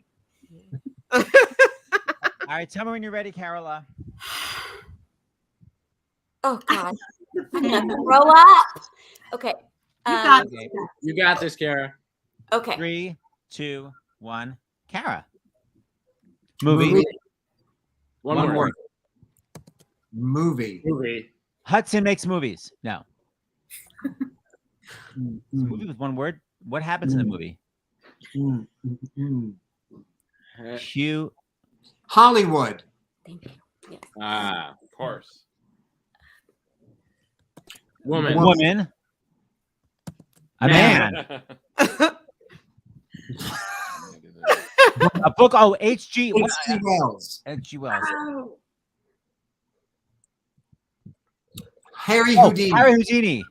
All right, tell me when you're ready, Carola. Oh God. I'm gonna throw up. Okay. You got Okay. You got this, Cara. Okay. 3, 2, 1. Cara. Movie. One word. Movie. Movie. Hudson makes movies. No. Movie with one word. What happens in the movie? Hugh. Hollywood. Thank you. Yes. Ah, Of course. woman. Woman. A man. A book. Oh, H.G. H.G. Wells. H.G. Wells. Oh, Harry Oh, Houdini. Harry Houdini.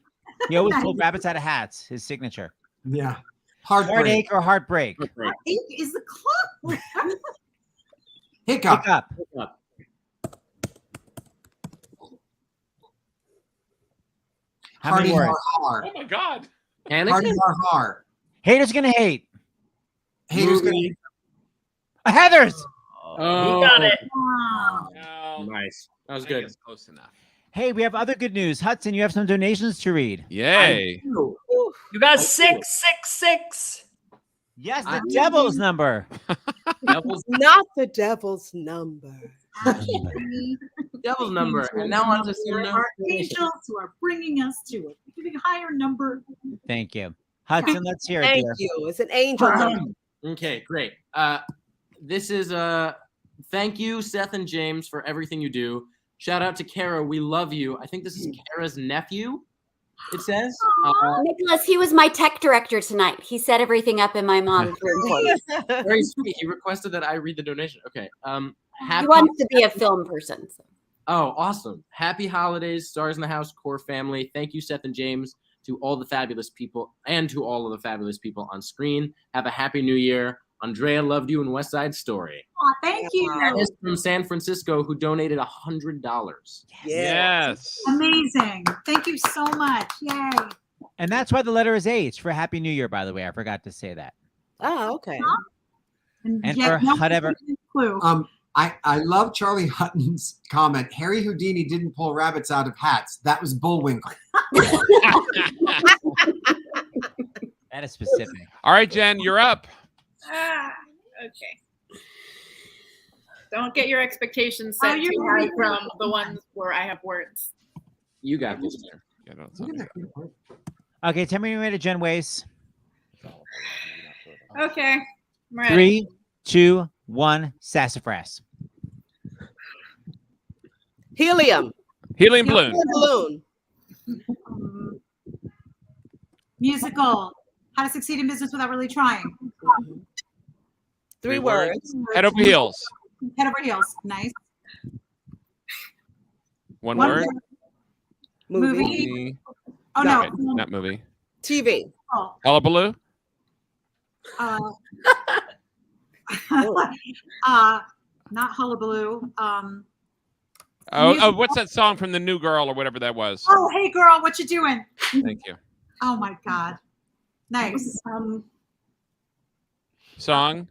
He always pulled rabbits out of hats. His signature. Yeah. Heartbreak. Heartache or heartbreak. what ink is the clock? Hiccup. Hiccup. How many Hardy words? har. Oh my God. Hardy har har. Haters gonna hate. Haters gonna. Movie. Heathers. Oh, You got it. Oh. No. nice. That was I good. guess close enough. Hey, we have other good news. Hudson, you have some donations to read. Yay. You got 666. Yes, the devil's number. Devil's Not the devil's number. Devil's number. And now on to some our angels who are bringing us to it. Giving a higher number. Thank you. Hudson, let's hear it, Thank dear. you. It's an angel number. Okay, great. This is thank you, Seth and James, for everything you do. Shout out to Cara. We love you. I think this is Cara's nephew. It says. Nicholas, he was my tech director tonight. He set everything up in my mom's room for me. Very sweet. He requested that I read the donation. Okay. He wants to be a film person. So. Oh, awesome. Happy holidays, Stars in the House core family. Thank you, Seth and James, to all the fabulous people and to all of the fabulous people on screen. Have a happy new year. Andrea loved you in West Side Story. Oh, thank you. That is from San Francisco, who donated $100. Yes. Amazing. Thank you so much. Yay. And that's why the letter is H for Happy New Year, by the way. I forgot to say that. Oh, okay. And yeah, for whatever. Clue. I love Charlie Hutton's comment. Harry Houdini didn't pull rabbits out of hats. That was Bullwinkle. That is specific. All right, Jen, you're up. Okay. Don't get your expectations set too high from the ones where I have words. You got this, there. Yeah, no, it's not me. Okay, tell me when you're ready, Jenn Wais. Okay. I'm ready. 3, 2, 1, sassafras. Helium. Helium balloon. Balloon. Musical. How to succeed in business without really trying. Three words. Head over heels. Head over heels. Nice. One word. Movie. Oh, no. Okay, not movie. TV. Oh. Hullabaloo. Not hullabaloo. What's that song from the New Girl or whatever that was? Oh, hey girl, what you doing? Thank you. Oh my God. Nice. Song.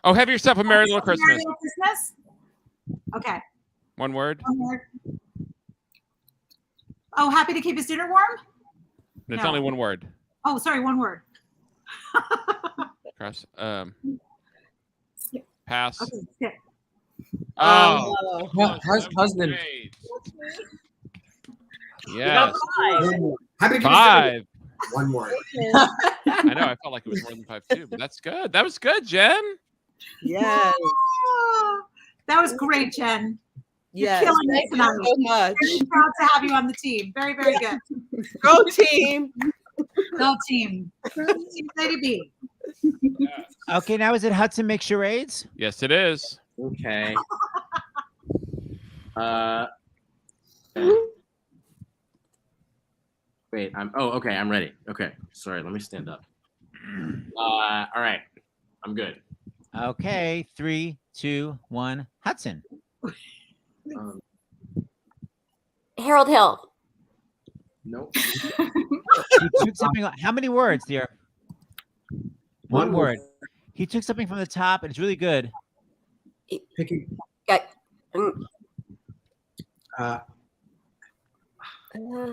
Oh, have yourself a Merry Little Christmas. Merry Little Christmas? Okay. One word. One word. Oh, happy to keep his dinner warm? It's No. only one word. Oh, sorry, one word. Cross. Pass. Okay, skip. Oh. Husband. Great. Yes. Happy to 5. One word. I know. I felt like it was more than 5 too, but that's good. That was good, Jen. Yes. That was great, Jen. You're Yes. killing it Thank you tonight. so much. Very proud to have you on the team. Very, very good. Go team. Go team. Team Lady B. Okay, now is it Hudson Make Charades? Yes, it is. Okay. Wait, okay, I'm ready. Okay. Sorry, let me stand up. All right. I'm good. Okay, 3, 2, 1, Hudson. Harold Hill. Nope. He took something. How many words, dear? One word. He took something from the top, and it's really good. Picking.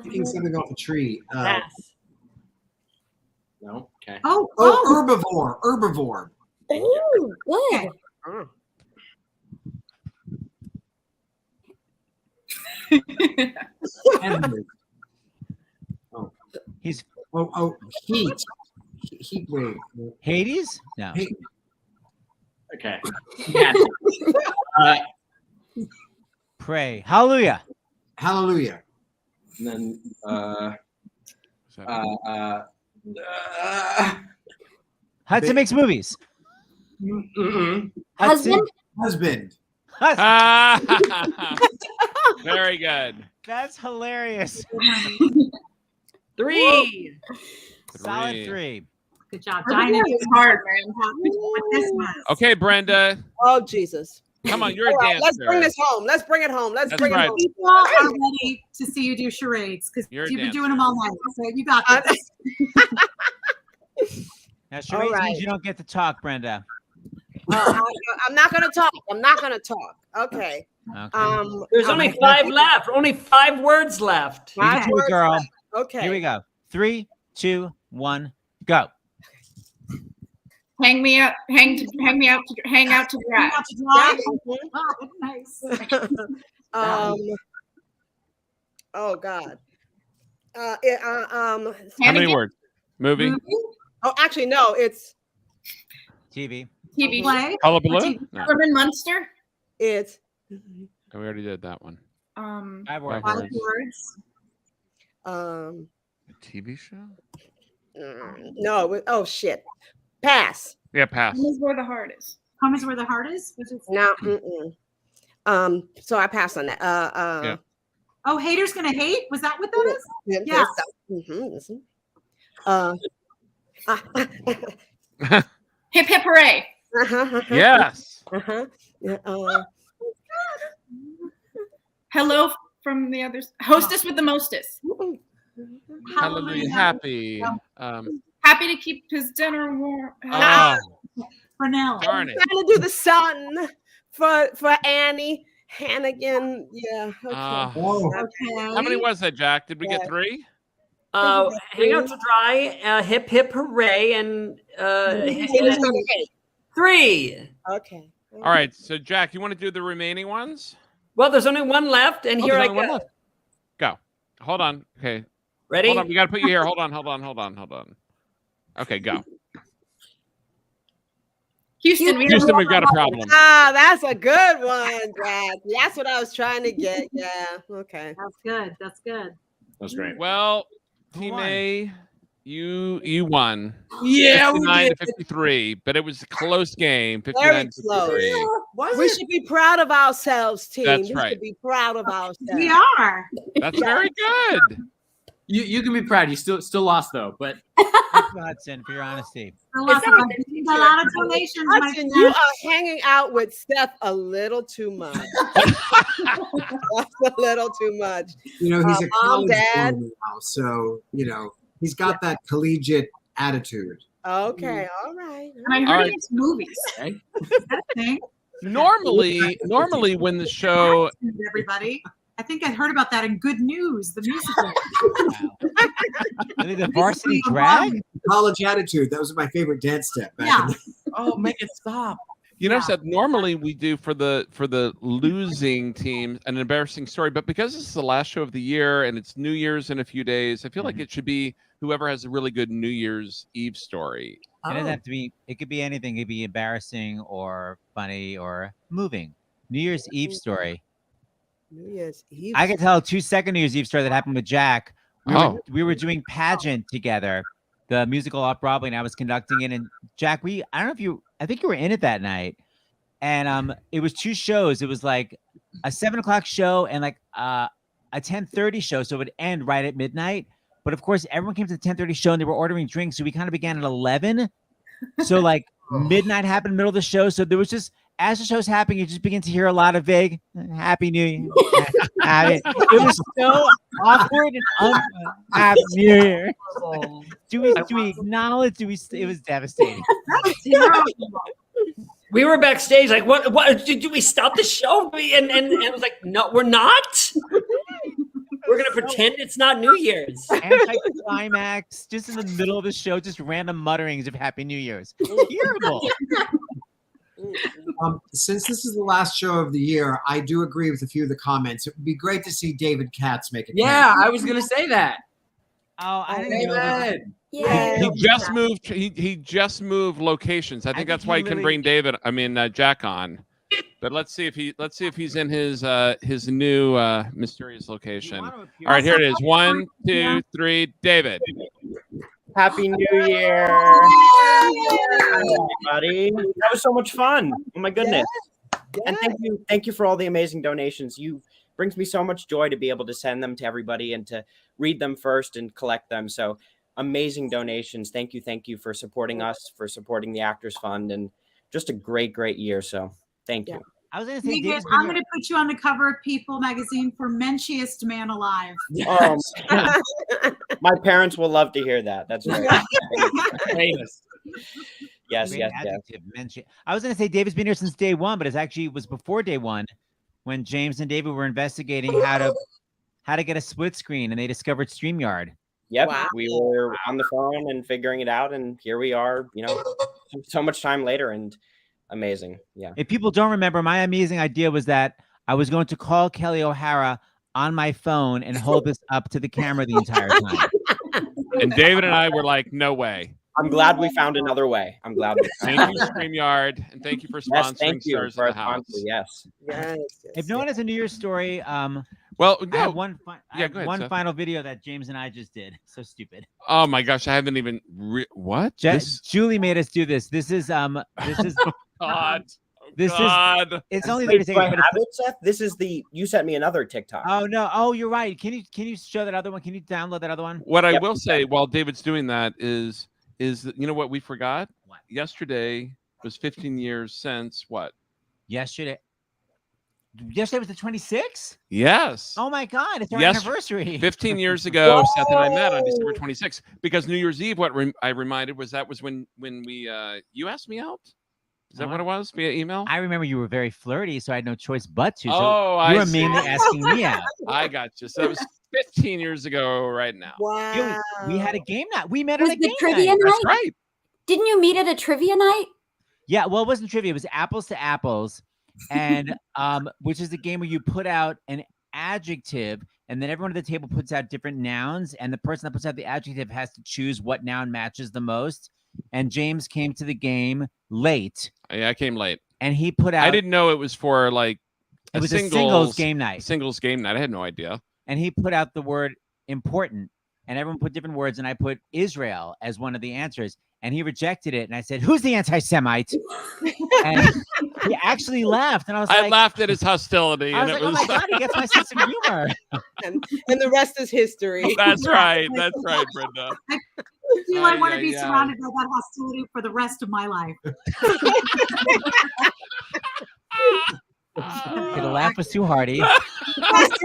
Picking something off a tree. No. Okay. Herbivore. Herbivore. Ooh, good. He's heat. Heat wave. Hades? No. Okay. Pray. Hallelujah. Hallelujah. And then Hudson makes movies. Husband. Husband. Very good. That's hilarious. 3. Solid 3. Good job. Dinah was hard, man. With this one. Okay, Brenda. Oh, Jesus. Come on, you're a All right, dancer. let's bring this home. Let's bring it home. Let's That's bring right. it home. People are ready to see you do charades because You're a you've been dancer. doing them all night. So you got this. Now, charades right. means you don't get to talk, Brenda. I'm not gonna talk. I'm not gonna talk. Okay. Okay. There's only 5 left. Only 5 words left. You can do it, girl. Okay. Here we go. 3, 2, 1, go. Hang me out to dry. Nice. Oh God. How many words? Movie? Oh, actually, no. It's TV. TV. Hullabaloo? No. Herman Munster. It's. We already did that one. 5 words. 5 words. A TV show? No. Oh shit. Pass. Yeah, pass. Home is where the heart is. Home is where the heart is. Which is No. So I passed on that. Yeah. Oh, haters gonna hate. Was that what that is? Yeah. Hip hip hooray. Yes. Hello from the others. Hostess with the mostest. Hallelujah. Happy. Happy to keep his dinner warm. Oh, Fresnel. darn it. Trying to do the sun for Annie Hannigan. Yeah. Okay. How many was that, Jack? Did we get 3? Hang out to dry, hip hip hooray, and 3. Okay. All right. So, Jack, you want to do the remaining ones? Well, there's only one left, and here I there's only one go. left. Go. Hold on. Okay. Ready? Hold on. We got to put you here. Hold on. Okay, go. Houston, we've got a problem. That's a good one, Jack. That's what I was trying to get. Yeah. Okay. That's good. That's good. That's great. Well, Team A, you won. Yeah, we 59 to did. 53, but it was a close game. 59 Very to close. 53. We should be proud of ourselves, team. That's we right. should be proud of ourselves. We are. That's very good. You can be proud. You still lost though, but Thanks, Hudson, for your honesty. A lot of donations. my Hudson, friend. you are hanging out with Steph a little too much. That's a little too much. You know, he's a Mom, college Dad. boy now, so you know he's got that collegiate attitude. Okay, all right. And I heard All he right. makes movies. okay. That thing. Normally when the show Everybody. I think I heard about that in Good News, the musical. The Varsity Drag? College attitude. That was my favorite dance step. Back in the- Oh, make it stop. You know, Seth, normally we do for the losing team an embarrassing story, but because this is the last show of the year and it's New Year's in a few days, I feel like it should be whoever has a really good New Year's Eve story. It doesn't have to be. It could be anything. It could be embarrassing or funny or moving. New Year's Eve story. New Year's Eve. I could tell a 2-second New Year's Eve story that happened with Jack. We were doing pageant together, the musical off Broadway, and I was conducting it. And Jack, I think you were in it that night. And it was 2 shows. It was like a 7:00 show and like a 10:30 show. So it would end right at midnight. But of course, everyone came to the 10:30 show and they were ordering drinks. So we kind of began at 11. So like midnight happened in the middle of the show. So there was just, as the show's happening, you just begin to hear a lot of vague Happy New Year. It was so awkward and Happy New Year. Do we acknowledge? It was devastating. We were backstage, like, what? Did we stop the show? And I was like, no, we're not. We're gonna pretend it's not New Year's. Anti-climax, just in the middle of the show, just random mutterings of Happy New Year's. Terrible. Since this is the last show of the year, I do agree with a few of the comments. It would be great to see David Katz make it. Yeah, I was gonna say that. Oh, I didn't know that. Yeah. He just moved. He just moved locations. I think that's why he couldn't bring Jack on. But let's see if he's in his new mysterious location. All right, here it is. 1, 2, 3. David. Happy New Year, everybody! That was so much fun. Oh my goodness! And thank you for all the amazing donations. Brings me so much joy to be able to send them to everybody and to read them first and collect them. So amazing donations. Thank you for supporting us, for supporting the Actors Fund, and just a great year. So thank you. I was going to say, Megan, I'm going to put you on the cover of People magazine for Menschiest Man Alive. My parents will love to hear that. That's right. Yes. I was going to say David's been here since day one, but it was before day one when James and David were investigating how to get a split screen, and they discovered StreamYard. Yep, we were on the phone and figuring it out, and here we are, so much time later, and amazing. Yeah. If people don't remember, my amazing idea was that I was going to call Kelly O'Hara on my phone and hold this up to the camera the entire time. And David and I were like, no way. I'm glad we found another way. I'm glad. Thank you, StreamYard, and thank you for sponsoring thank you Stars for in the House. Yes. If no one has a New Year's story, well, I have one go ahead, Seth. final video that James and I just did. So stupid. Oh my gosh, I haven't even what? Julie made us do this. This is God. This God. is it's only Wait, 30 do I seconds. have it, Seth? This is you sent me another TikTok. Oh no! Oh, you're right. Can you show that other one? Can you download that other one? What I will say while David's doing that is that, you know what we forgot? What? Yesterday was 15 years since what? Yesterday was the 26th? Yes. Oh my God! It's our Yes, anniversary. 15 years ago, Seth and I met on December 26th because New Year's Eve. What I reminded was when we you asked me out. Is that what it was via email? I remember you were very flirty, so I had no choice but to. So Oh, you I were mainly see. asking me out. I got you. So that was 15 years ago right now. Wow. We had a game night. We met Was at a the game trivia night. night? That's right. Didn't you meet at a trivia night? Yeah, well, it wasn't trivia. It was apples to apples, and which is the game where you put out an adjective, and then everyone at the table puts out different nouns, and the person that puts out the adjective has to choose what noun matches the most. And James came to the game late. Yeah, I came late, and he put out. I didn't know it was for like It was a singles game night. Singles game night. I had no idea. And he put out the word important, and everyone put different words, and I put Israel as one of the answers, and he rejected it. And I said, "Who's the anti-Semite?" And he actually laughed, and I was like, laughed at his hostility. I was and like, it was "Oh my God, he gets my sense of humor." And the rest is history. That's right. That's right, Brenda. I feel I want to Ay, be ay, surrounded by that hostility for the rest of my life. The laugh was too hearty. That's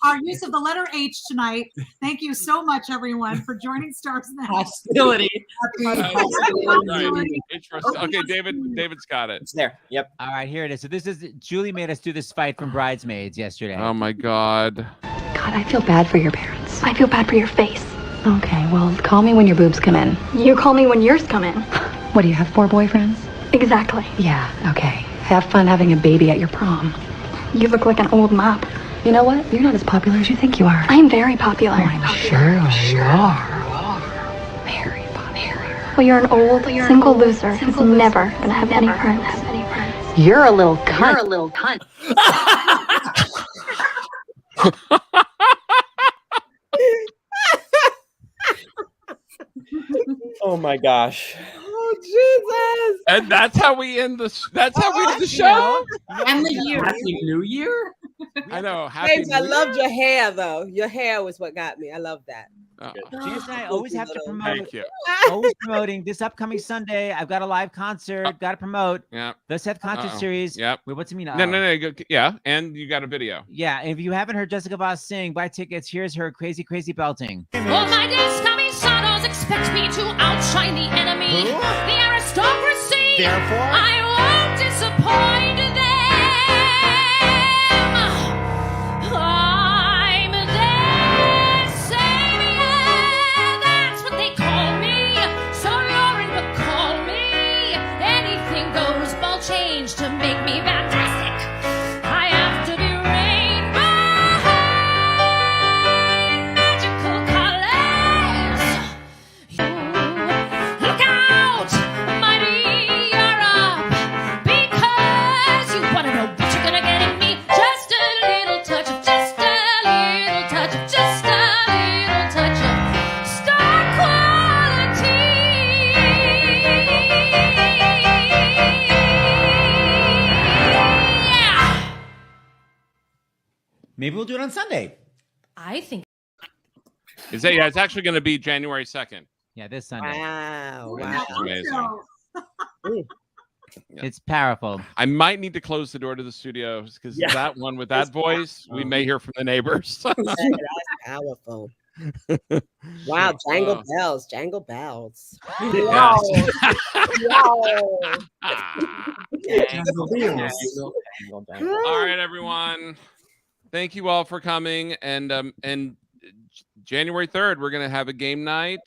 our use of the letter H tonight. Thank you so much, everyone, for joining Stars in the House. Hostility. Okay, David's got it. It's there. Yep. All right, here it is. So this is Julie made us do this fight from Bridesmaids yesterday. Oh my God. God, I feel bad for your parents. I feel bad for your face. Okay, well, call me when your boobs come in. You call me when yours come in. What, do you have 4 boyfriends? Exactly. Yeah, okay. Have fun having a baby at your prom. You look like an old mop. You know what? You're not as popular as you think you are. I'm very popular. I'm sure you are. Very popular. Well, you're an old, single loser who's never gonna have any friends. You're a little cunt. You're a little cunt. Oh my gosh. Oh Jesus! And that's how we end the. That's how we end the show. And the year. Happy New Year. I know. Happy James, I New loved Year. your hair though. Your hair was what got me. I love that. James and I always have to promote. Thank you. Always promoting this upcoming Sunday. I've got a live concert. Got to promote. Yeah. The Seth concert series. Yep. Wait, what's it mean? No. Yeah, and you got a video. Yeah, if you haven't heard Jessica Voss sing, buy tickets. Here's her crazy belting. Oh, my days coming shadows expect me to outshine the enemy. The aristocracy. Therefore, I won't disappoint them. I'm their savior. That's what they call me. So you're in but call me. Anything goes, ball change to make me fantastic. I have to be rainbow, magical colors. Look out, mighty Europe, because you wanna know what you're gonna get in me. Just a little touch of, just a little touch of, just a little touch of star quality. Yeah. maybe we'll do it on Sunday. I think. Is that? Yeah, it's actually going to be January 2nd. Yeah, this Sunday. Wow. That's amazing. It's powerful. I might need to close the door to the studios because that one with that voice, we may hear from the neighbors. That's powerful. Wow, jangle bells, jangle bells. Yes. All right, everyone. Thank you all for coming. And January 3rd, we're going to have a game night.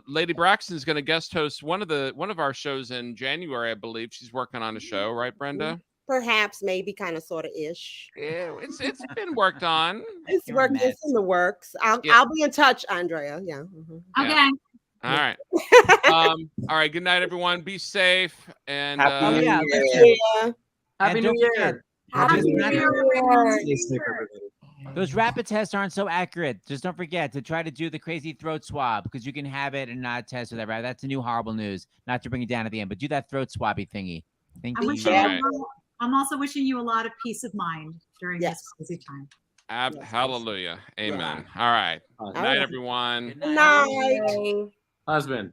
Lady Braxton is going to guest host one of our shows in January, I believe. She's working on a show, right, Brenda? Perhaps, maybe, kind of, sort of ish. Yeah, it's been worked on. It's in the works. I'll be in touch, Andrea. Yeah. Okay. Yeah. All right. All right. Good night, everyone. Be safe and Happy New Year. Happy New Year. Happy New Year. Those rapid tests aren't so accurate. Just don't forget to try to do the crazy throat swab because you can have it and not test with that. Right? That's the new horrible news. Not to bring it down at the end, but do that throat swabby thingy. Thank you. I'm also wishing you a lot of peace of mind during this crazy time. Hallelujah. Amen. All right. Good night, everyone. Good night. Husband.